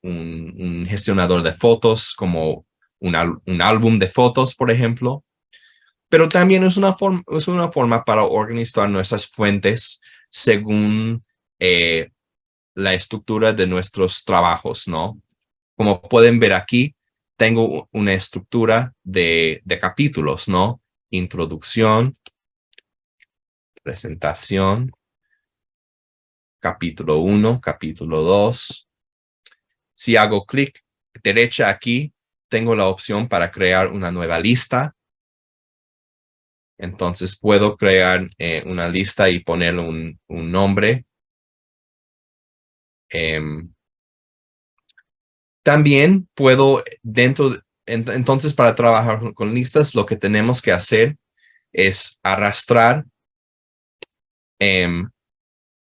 un gestionador de fotos, como un álbum de fotos, por ejemplo. Pero también es una forma para organizar nuestras fuentes según la estructura de nuestros trabajos, ¿no? Como pueden ver aquí, tengo una estructura de capítulos, ¿no? Introducción, presentación, capítulo 1, capítulo 2. Si hago clic derecha aquí, tengo la opción para crear una nueva lista. Entonces puedo crear una lista y ponerle un nombre. También puedo entonces para trabajar con listas, lo que tenemos que hacer es arrastrar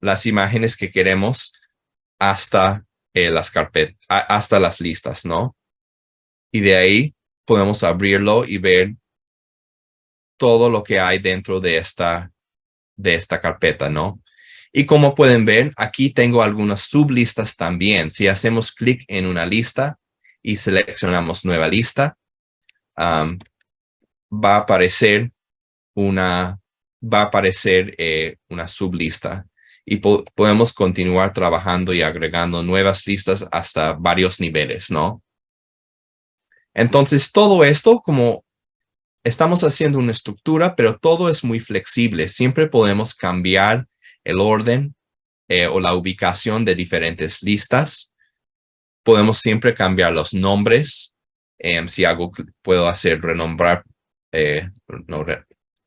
las imágenes que queremos hasta las carpetas, hasta las listas, ¿no? Y de ahí podemos abrirlo y ver todo lo que hay dentro de esta carpeta, ¿no? Y como pueden ver, aquí tengo algunas sublistas también. Si hacemos clic en una lista y seleccionamos nueva lista, va a aparecer una sublista. Y podemos continuar trabajando y agregando nuevas listas hasta varios niveles, ¿no? Entonces, todo esto, como estamos haciendo una estructura, pero todo es muy flexible. Siempre podemos cambiar el orden o la ubicación de diferentes listas. Podemos siempre cambiar los nombres. Si puedo hacer renombrar,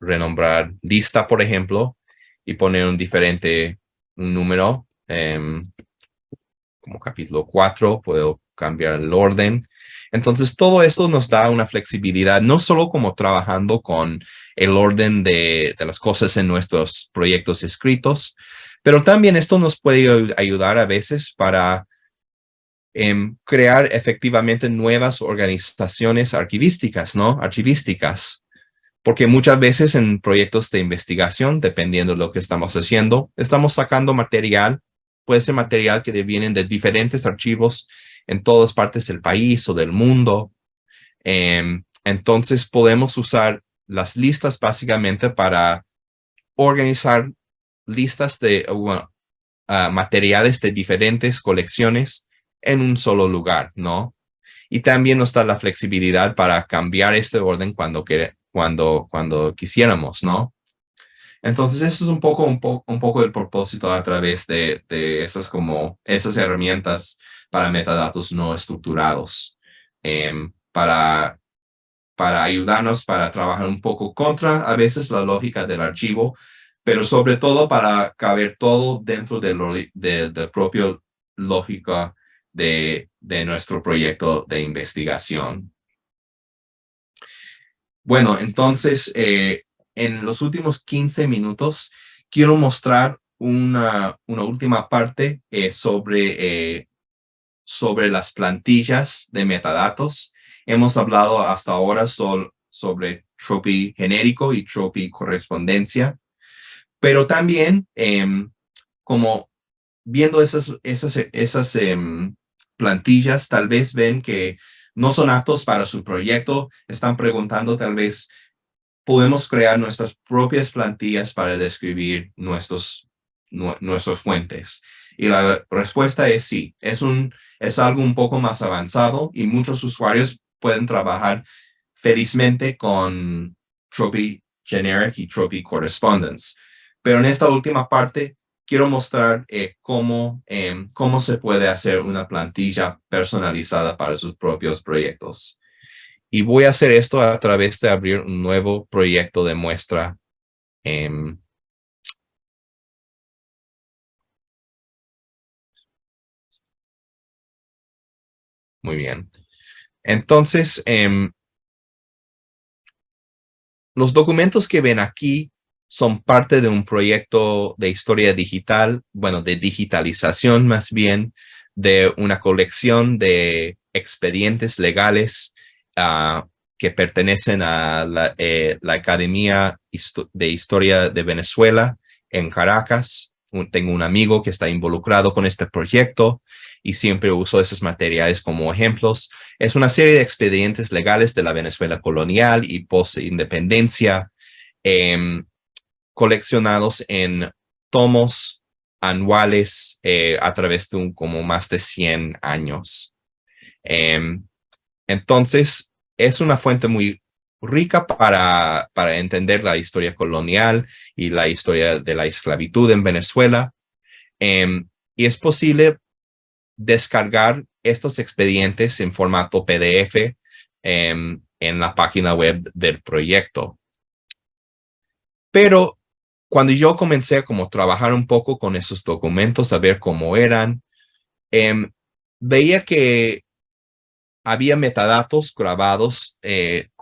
renombrar lista, por ejemplo, y poner un número, como capítulo 4, puedo cambiar el orden. Entonces, todo esto nos da una flexibilidad, no solo como trabajando con el orden de las cosas en nuestros proyectos escritos, pero también esto nos puede ayudar a veces para crear efectivamente nuevas organizaciones archivísticas, ¿no? Archivísticas. Porque muchas veces en proyectos de investigación, dependiendo de lo que estamos haciendo, estamos sacando material, puede ser material que vienen de diferentes archivos en todas partes del país o del mundo. Entonces podemos usar las listas básicamente para organizar listas de materiales de diferentes colecciones en un solo lugar, ¿no? Y también nos da la flexibilidad para cambiar este orden cuando quisiéramos, ¿no? Entonces, eso es un poco el propósito a través de esas herramientas para metadatos no estructurados, para ayudarnos para trabajar un poco contra a veces la lógica del archivo, pero sobre todo para caber todo dentro de propio lógica de nuestro proyecto de investigación. Bueno, entonces, en los últimos 15 minutos, quiero mostrar una última parte sobre las plantillas de metadatos. Hemos hablado hasta ahora sobre Tropy genérico y Tropy correspondencia, pero también como viendo esas plantillas, tal vez ven que no son aptos para su proyecto, están preguntando tal vez, ¿podemos crear nuestras propias plantillas para describir nuestras fuentes? Y la respuesta es sí, es algo un poco más avanzado y muchos usuarios pueden trabajar felizmente con Tropy Generic y Tropy Correspondence. Pero en esta última parte, quiero mostrar cómo se puede hacer una plantilla personalizada para sus propios proyectos. Y voy a hacer esto a través de abrir un nuevo proyecto de muestra. Muy bien. Entonces, los documentos que ven aquí son parte de un proyecto de historia digital, bueno, de digitalización más bien, de una colección de expedientes legales que pertenecen a la Academia de Historia de Venezuela en Caracas. Tengo un amigo que está involucrado con este proyecto y siempre uso esos materiales como ejemplos. Es una serie de expedientes legales de la Venezuela colonial y post-independencia, coleccionados en tomos anuales a través de como más de 100 años. Entonces, es una fuente muy rica para entender la historia colonial y la historia de la esclavitud en Venezuela. Y es posible descargar estos expedientes en formato PDF en la página web del proyecto. Pero cuando yo comencé a como trabajar un poco con esos documentos, a ver cómo eran, veía que había metadatos grabados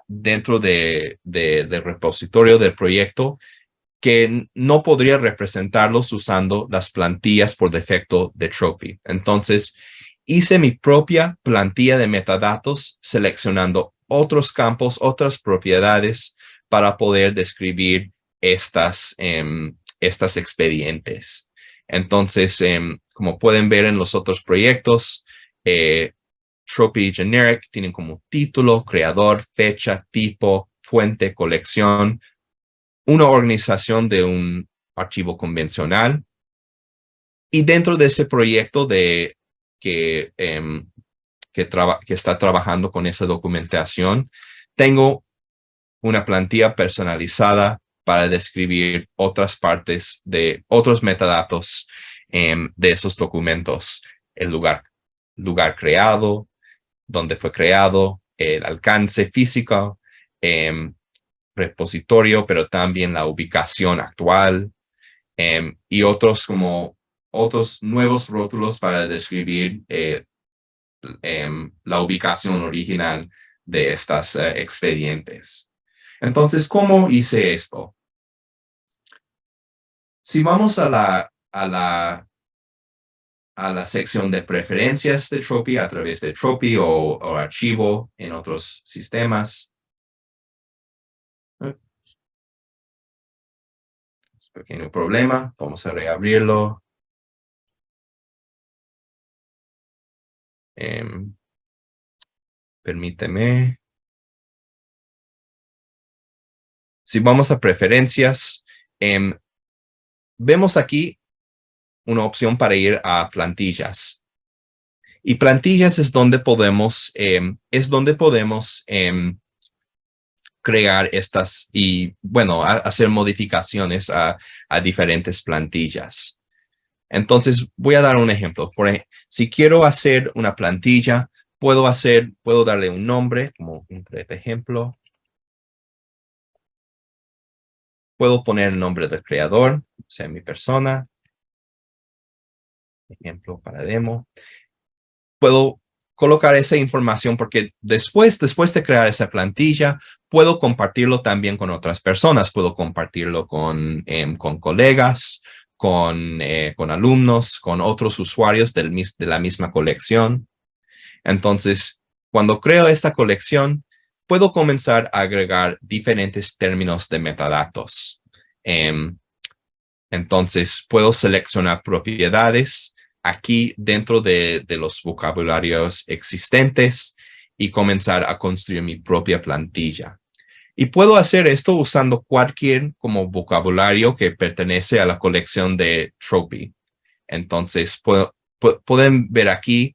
dentro del repositorio del proyecto que no podría representarlos usando las plantillas por defecto de Tropy. Entonces, hice mi propia plantilla de metadatos seleccionando otros campos, otras propiedades para poder describir estas expedientes. Entonces, como pueden ver en los otros proyectos, Tropy Generic tienen como título, creador, fecha, tipo, fuente, colección, una organización de un archivo convencional. Y dentro de ese proyecto que está trabajando con esa documentación, tengo una plantilla personalizada para describir otras partes de otros metadatos de esos documentos, el lugar lugar creado, dónde fue creado, el alcance físico, repositorio, pero también la ubicación actual, y otros nuevos rótulos para describir la ubicación original de estas expedientes. Entonces, ¿cómo hice esto? Si vamos a la sección de preferencias de Tropy a través de Tropy o archivo en otros sistemas. Pequeño problema, vamos a reabrirlo. Permíteme. Si vamos a preferencias, vemos aquí una opción para ir a plantillas. Y plantillas es donde podemos crear estas y, bueno, hacer modificaciones a diferentes plantillas. Entonces, voy a dar un ejemplo. Si quiero hacer una plantilla, puedo darle un nombre, como un ejemplo. Puedo poner el nombre del creador, o sea, mi persona. Ejemplo para demo. Puedo colocar esa información porque después de crear esa plantilla, puedo compartirlo también con otras personas. Puedo compartirlo con colegas, con alumnos, con otros usuarios de la misma colección. Entonces, cuando creo esta colección, puedo comenzar a agregar diferentes términos de metadatos. Entonces, puedo seleccionar propiedades aquí dentro de los vocabularios existentes y comenzar a construir mi propia plantilla. Y puedo hacer esto usando cualquier como vocabulario que pertenece a la colección de Tropy. Entonces, pueden ver aquí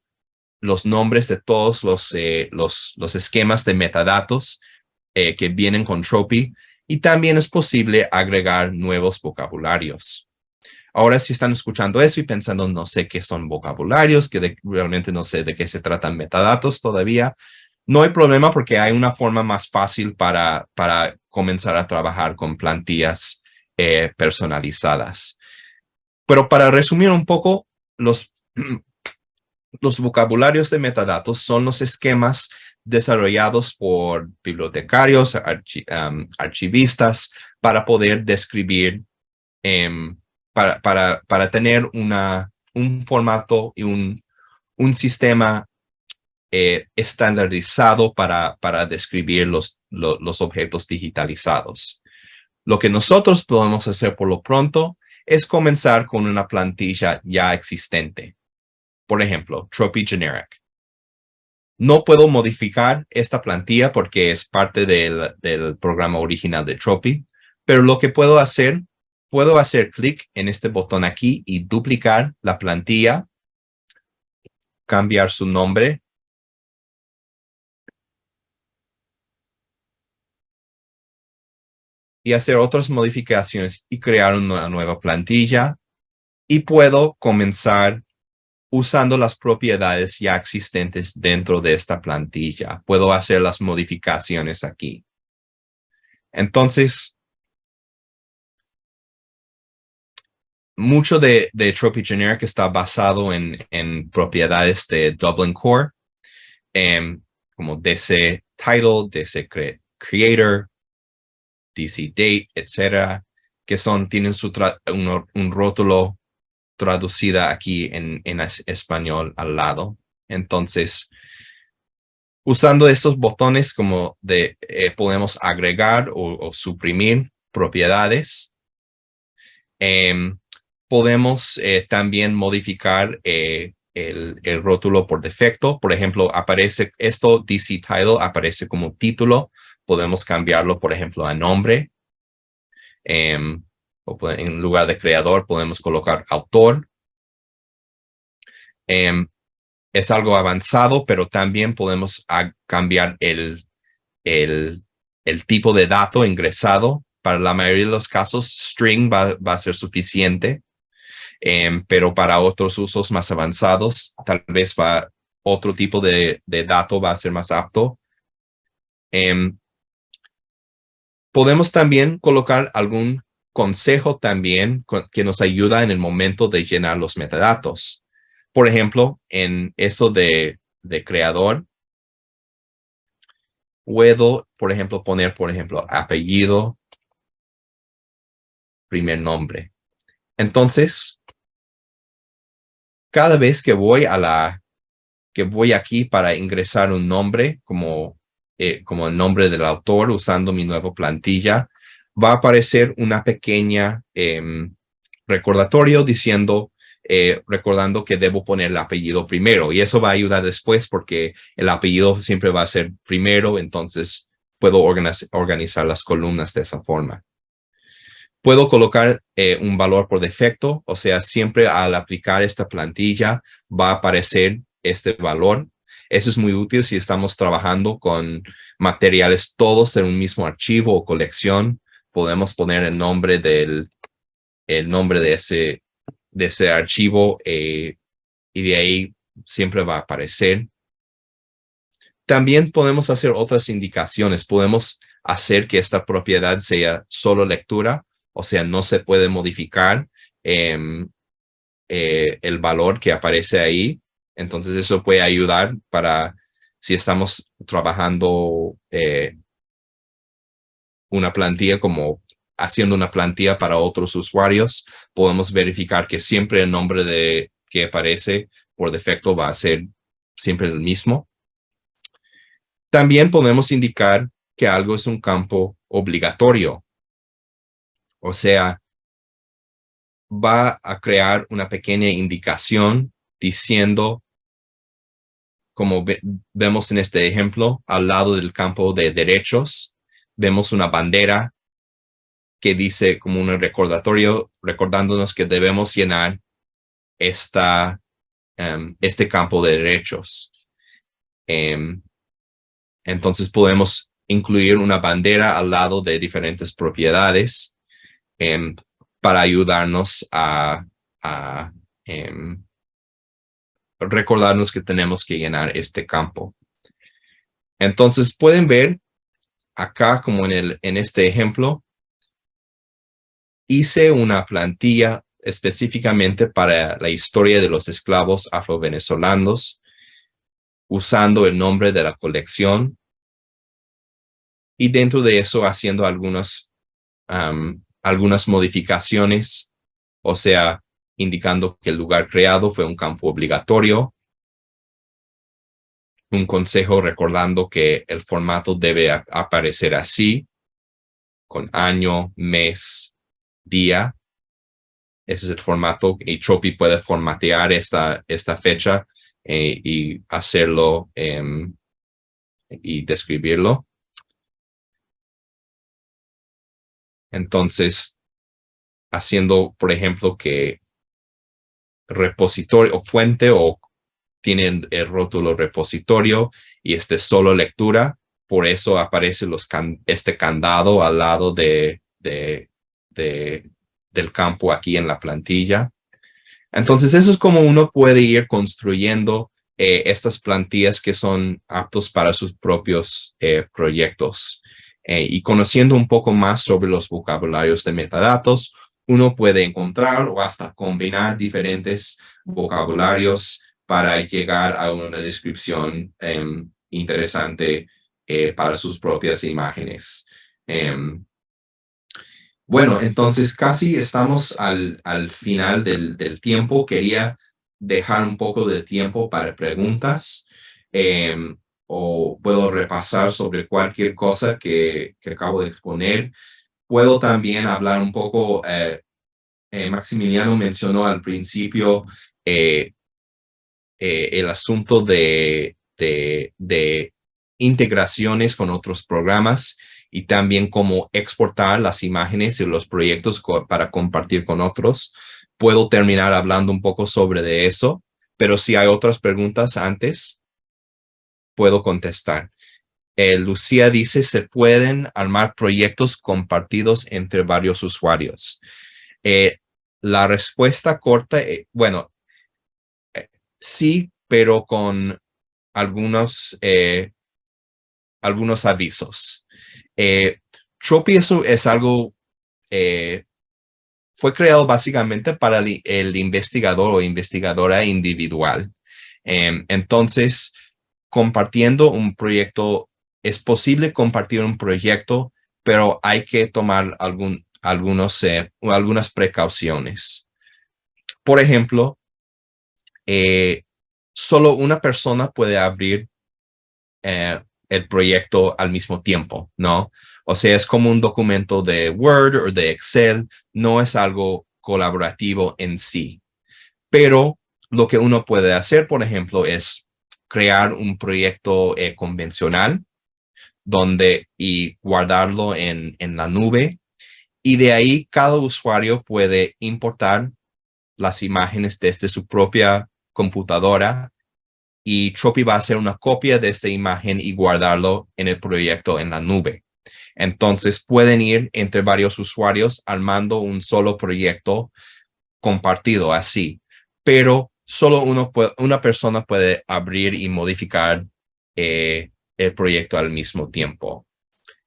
los nombres de todos los esquemas de metadatos que vienen con Tropy, y también es posible agregar nuevos vocabularios. Ahora, si están escuchando eso y pensando, no sé qué son vocabularios, realmente no sé de qué se tratan metadatos todavía, no hay problema porque hay una forma más fácil para comenzar a trabajar con plantillas personalizadas. Pero para resumir un poco, los vocabularios de metadatos son los esquemas desarrollados por bibliotecarios, archivistas, para poder describir, para tener un formato y un sistema estandarizado para describir los objetos digitalizados. Lo que nosotros podemos hacer por lo pronto es comenzar con una plantilla ya existente. Por ejemplo, Tropy Generic. No puedo modificar esta plantilla porque es parte del programa original de Tropy, pero lo que puedo hacer clic en este botón aquí y duplicar la plantilla, cambiar su nombre, y hacer otras modificaciones y crear una nueva plantilla, y puedo comenzar usando las propiedades ya existentes dentro de esta plantilla. Puedo hacer las modificaciones aquí. Entonces, mucho de Tropy Generic está basado en propiedades de Dublin Core, como DC Title, DC Creator, DC Date, etc., que tienen un rótulo traducida aquí en español al lado. Entonces, usando estos botones podemos agregar o suprimir propiedades. Podemos también modificar el rótulo por defecto. Por ejemplo, aparece esto, DC Title, aparece como título. Podemos cambiarlo, por ejemplo, a nombre. En lugar de creador, podemos colocar autor. Es algo avanzado, pero también podemos cambiar el tipo de dato ingresado. Para la mayoría de los casos, string va a ser suficiente, pero para otros usos más avanzados, tal vez otro tipo de dato va a ser más apto. Podemos también colocar algún consejo también que nos ayuda en el momento de llenar los metadatos. Por ejemplo, en eso de creador, puedo, por ejemplo, poner, apellido, primer nombre. Entonces, cada vez que voy aquí para ingresar un nombre como el nombre del autor usando mi nueva plantilla, va a aparecer una pequeña recordatorio diciendo, recordando que debo poner el apellido primero. Y eso va a ayudar después porque el apellido siempre va a ser primero, entonces puedo organizar las columnas de esa forma. Puedo colocar un valor por defecto, o sea, siempre al aplicar esta plantilla va a aparecer este valor. Eso es muy útil si estamos trabajando con materiales todos en un mismo archivo o colección. Podemos poner el nombre de ese archivo y de ahí siempre va a aparecer. También podemos hacer otras indicaciones. Podemos hacer que esta propiedad sea solo lectura, o sea, no se puede modificar el valor que aparece ahí. Entonces eso puede ayudar para si estamos trabajando una plantilla como haciendo una plantilla para otros usuarios, podemos verificar que siempre el nombre que aparece por defecto va a ser siempre el mismo. También podemos indicar que algo es un campo obligatorio. O sea, va a crear una pequeña indicación diciendo, como vemos en este ejemplo, al lado del campo de derechos, vemos una bandera que dice como un recordatorio, recordándonos que debemos llenar este campo de derechos. Entonces podemos incluir una bandera al lado de diferentes propiedades para ayudarnos a recordarnos que tenemos que llenar este campo. Entonces pueden ver acá como en este ejemplo, hice una plantilla específicamente para la historia de los esclavos afrovenezolanos, usando el nombre de la colección y dentro de eso haciendo algunas modificaciones, o sea, indicando que el lugar creado fue un campo obligatorio, un consejo recordando que el formato debe aparecer así, con año, mes, día. Ese es el formato y Tropy puede formatear esta fecha y hacerlo y describirlo. Entonces, haciendo, por ejemplo, que repositorio o fuente o tienen el rótulo repositorio y este solo lectura, por eso aparece este candado al lado del campo aquí en la plantilla. Entonces, eso es como uno puede ir construyendo estas plantillas que son aptos para sus propios proyectos. Y conociendo un poco más sobre los vocabularios de metadatos, uno puede encontrar o hasta combinar diferentes vocabularios para llegar a una descripción interesante para sus propias imágenes. Bueno, entonces casi estamos al final del tiempo. Quería dejar un poco de tiempo para preguntas o puedo repasar sobre cualquier cosa que acabo de exponer. Puedo también hablar un poco, Maximiliano mencionó al principio el asunto de integraciones con otros programas y también cómo exportar las imágenes y los proyectos para compartir con otros. Puedo terminar hablando un poco sobre eso, pero si hay otras preguntas antes, puedo contestar. Lucía dice, ¿se pueden armar proyectos compartidos entre varios usuarios? La respuesta corta, sí, pero con algunos avisos. Tropy es algo, fue creado básicamente para el investigador o investigadora individual. Entonces, compartiendo un proyecto, es posible compartir un proyecto, pero hay que tomar algunas precauciones. Por ejemplo, solo una persona puede abrir el proyecto al mismo tiempo, ¿no? O sea, es como un documento de Word o de Excel, no es algo colaborativo en sí. Pero lo que uno puede hacer, por ejemplo, es crear un proyecto convencional y guardarlo en la nube. Y de ahí cada usuario puede importar las imágenes desde su propia computadora y Tropy va a hacer una copia de esta imagen y guardarlo en el proyecto en la nube. Entonces pueden ir entre varios usuarios armando un solo proyecto compartido así, pero solo una persona puede abrir y modificar el proyecto al mismo tiempo.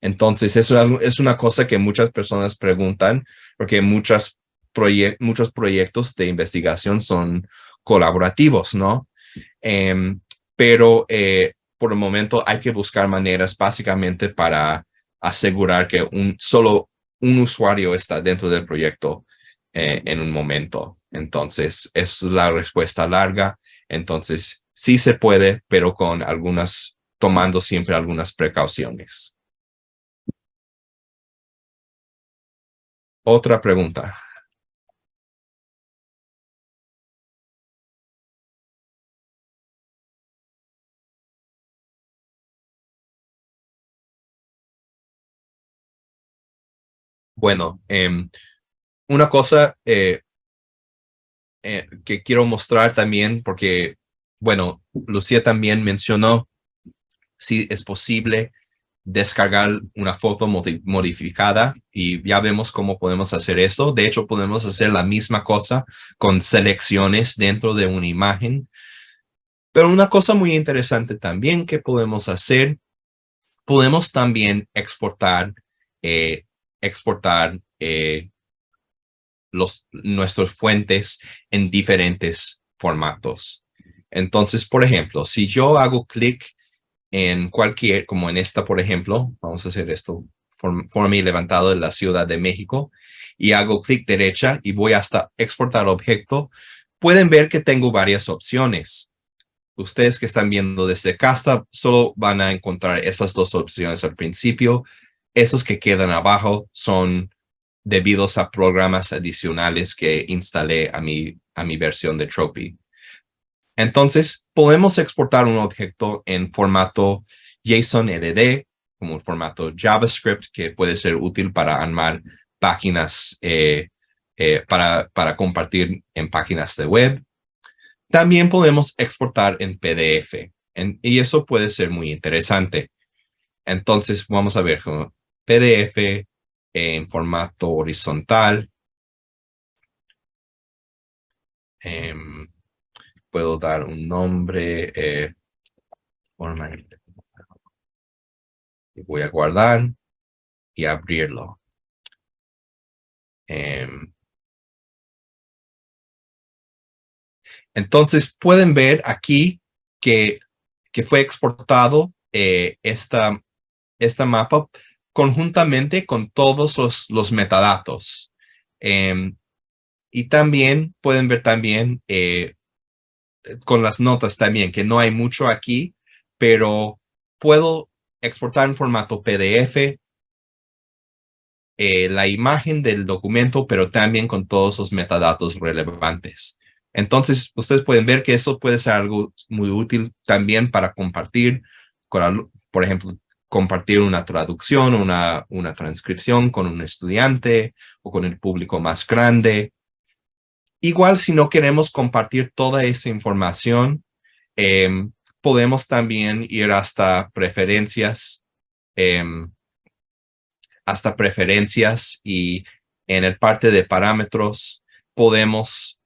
Entonces, eso es una cosa que muchas personas preguntan, porque muchos proyectos de investigación son colaborativos, ¿no? Pero por el momento hay que buscar maneras básicamente para asegurar que solo un usuario está dentro del proyecto en un momento. Entonces, es la respuesta larga. Entonces, sí se puede, pero tomando siempre algunas precauciones. Otra pregunta. Bueno, una cosa que quiero mostrar también, porque, bueno, Lucía también mencionó si es posible descargar una foto modificada y ya vemos cómo podemos hacer eso. De hecho, podemos hacer la misma cosa con selecciones dentro de una imagen. Pero una cosa muy interesante también que podemos hacer, podemos también exportar eh, exportar nuestras fuentes en diferentes formatos. Entonces, por ejemplo, si yo hago clic en como en esta, por ejemplo, vamos a hacer esto, forma y levantado de la Ciudad de México, y hago clic derecha y voy hasta exportar objeto, pueden ver que tengo varias opciones. Ustedes que están viendo desde casa solo van a encontrar esas dos opciones al principio. Esos que quedan abajo son debidos a programas adicionales que instalé a mi versión de Tropy. Entonces, podemos exportar un objeto en formato JSON-LD, como un formato JavaScript, que puede ser útil para armar páginas, para compartir en páginas de web. También podemos exportar en PDF, y eso puede ser muy interesante. Entonces, vamos a ver como PDF en formato horizontal. Puedo dar un nombre, y voy a guardar y abrirlo. Entonces pueden ver aquí que fue exportado esta mapa conjuntamente con todos los metadatos. Y también pueden ver también con las notas también, que no hay mucho aquí, pero puedo exportar en formato PDF la imagen del documento, pero también con todos los metadatos relevantes. Entonces, ustedes pueden ver que eso puede ser algo muy útil también para compartir, por ejemplo, compartir una traducción o una transcripción con un estudiante o con el público más grande. Igual, si no queremos compartir toda esa información, podemos también ir hasta preferencias, y en el parte de parámetros podemos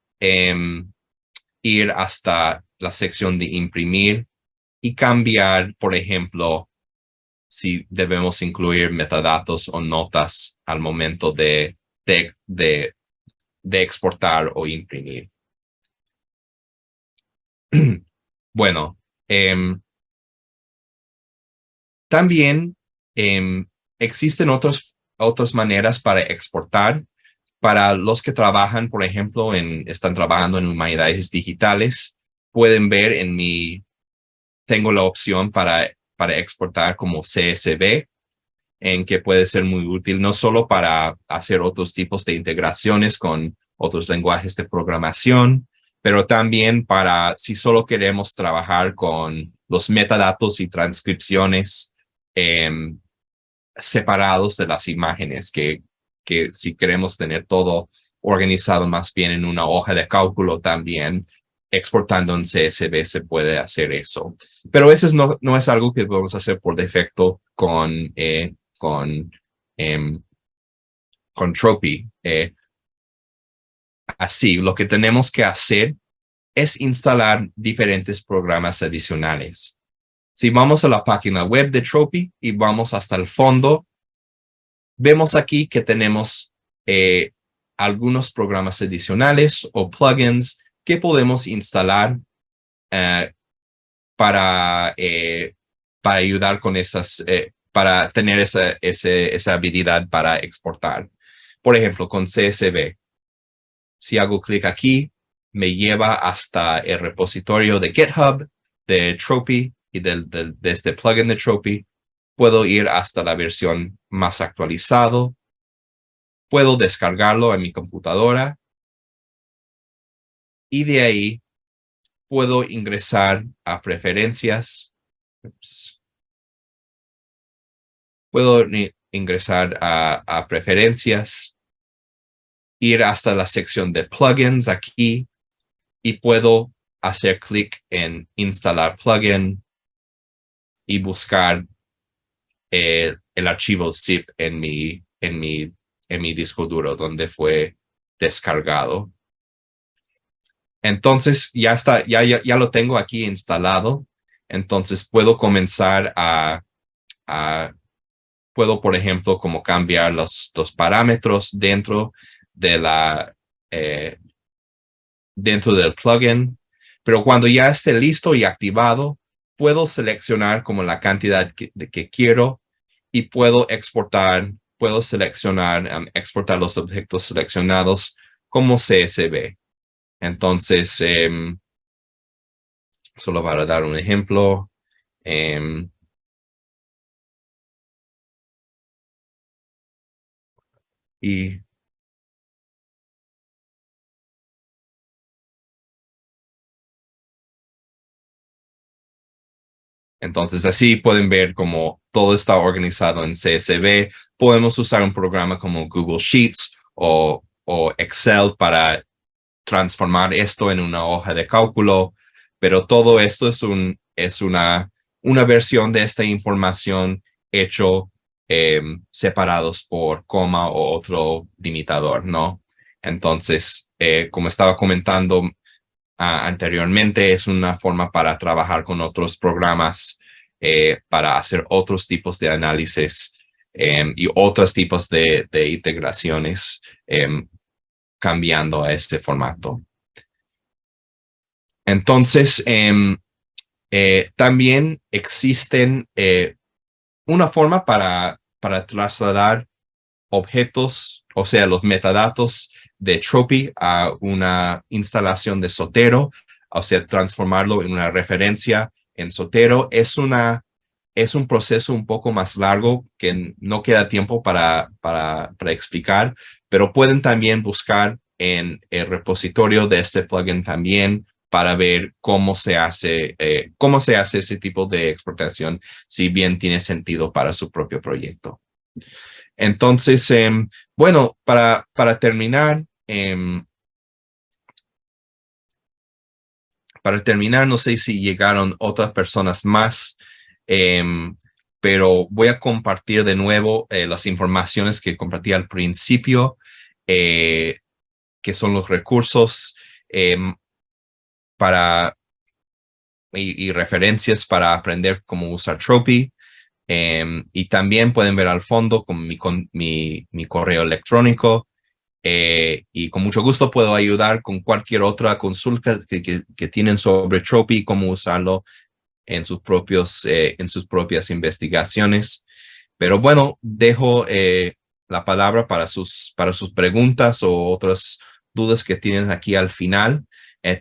ir hasta la sección de imprimir y cambiar, por ejemplo, si debemos incluir metadatos o notas al momento de exportar o imprimir. Bueno, también existen otras maneras para exportar. Para los que trabajan, por ejemplo, están trabajando en humanidades digitales, pueden ver tengo la opción para exportar como CSV, en que puede ser muy útil, no solo para hacer otros tipos de integraciones con otros lenguajes de programación, pero también para si solo queremos trabajar con los metadatos y transcripciones separados de las imágenes, que si queremos tener todo organizado más bien en una hoja de cálculo también, exportando en CSV se puede hacer eso. Pero eso no es algo que podemos hacer por defecto con Tropy. Así, lo que tenemos que hacer es instalar diferentes programas adicionales. Si vamos a la página web de Tropy y vamos hasta el fondo, vemos aquí que tenemos algunos programas adicionales o plugins que podemos instalar para ayudar con para tener esa habilidad para exportar. Por ejemplo, con CSV, si hago clic aquí, me lleva hasta el repositorio de GitHub de Tropy y de este plugin de Tropy. Puedo ir hasta la versión más actualizado. Puedo descargarlo en mi computadora. Y de ahí puedo ingresar a preferencias. Puedo ingresar a preferencias, ir hasta la sección de plugins aquí y puedo hacer clic en instalar plugin y buscar el archivo zip en mi disco duro donde fue descargado. Entonces ya está, ya lo tengo aquí instalado. Entonces puedo comenzar puedo, por ejemplo, como cambiar los parámetros dentro dentro del plugin. Pero cuando ya esté listo y activado, puedo seleccionar como la cantidad que quiero y puedo seleccionar, exportar los objetos seleccionados como CSV. Entonces, solo para dar un ejemplo, y entonces así pueden ver cómo todo está organizado en CSV. Podemos usar un programa como Google Sheets o Excel para transformar esto en una hoja de cálculo, pero todo esto es una versión de esta información hecho separados por coma o otro limitador, ¿no? Entonces, como estaba comentando anteriormente, es una forma para trabajar con otros programas para hacer otros tipos de análisis y otros tipos de integraciones cambiando a este formato. Entonces, también existen una forma para trasladar objetos, o sea, los metadatos de Tropy a una instalación de Zotero, o sea, transformarlo en una referencia en Zotero. Es un proceso un poco más largo que no queda tiempo para explicar, pero pueden también buscar en el repositorio de este plugin también para ver cómo se hace ese tipo de exportación, si bien tiene sentido para su propio proyecto. Entonces, bueno, para terminar, no sé si llegaron otras personas más, pero voy a compartir de nuevo las informaciones que compartí al principio, que son los recursos para y referencias para aprender cómo usar Tropy. Y también pueden ver al fondo con mi correo electrónico. Y con mucho gusto puedo ayudar con cualquier otra consulta que tienen sobre Tropy y cómo usarlo en sus propias investigaciones. Pero bueno, dejo la palabra para sus preguntas o otras dudas que tienen aquí al final.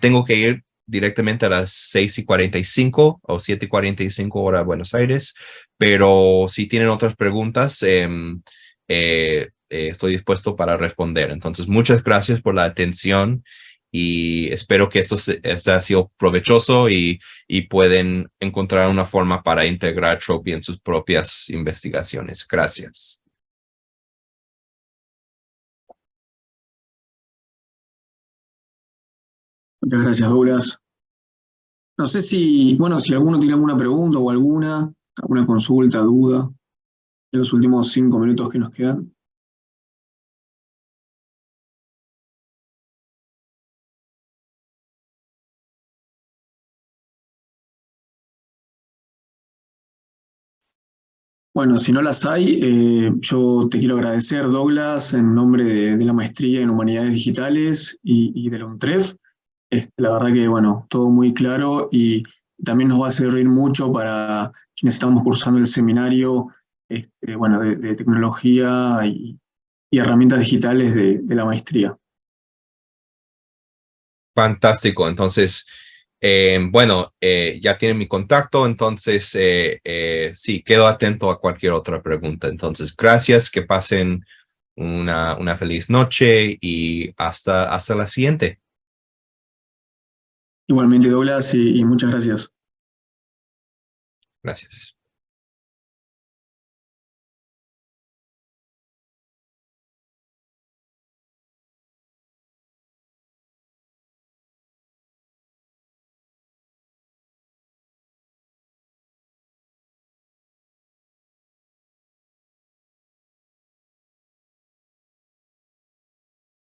Tengo que ir directamente a las 6:45 o 7:45 hora de Buenos Aires, pero si tienen otras preguntas, estoy dispuesto para responder. Entonces, muchas gracias por la atención y espero que esto ha sido provechoso y pueden encontrar una forma para integrar Tropy en sus propias investigaciones. Gracias. Muchas gracias, Douglas. No sé si, bueno, si alguno tiene alguna pregunta o alguna consulta, duda, en los últimos 5 minutos que nos quedan. Bueno, si no las hay, yo te quiero agradecer, Douglas, en nombre de la Maestría en Humanidades Digitales y de la UNTREF. La verdad que, bueno, todo muy claro y también nos va a servir mucho para quienes estamos cursando el seminario, bueno, de tecnología y herramientas digitales de la maestría. Fantástico. Entonces, bueno, ya tienen mi contacto, entonces sí, quedo atento a cualquier otra pregunta. Entonces, gracias, que pasen una feliz noche y hasta la siguiente. Igualmente, Douglas, y muchas gracias. Gracias.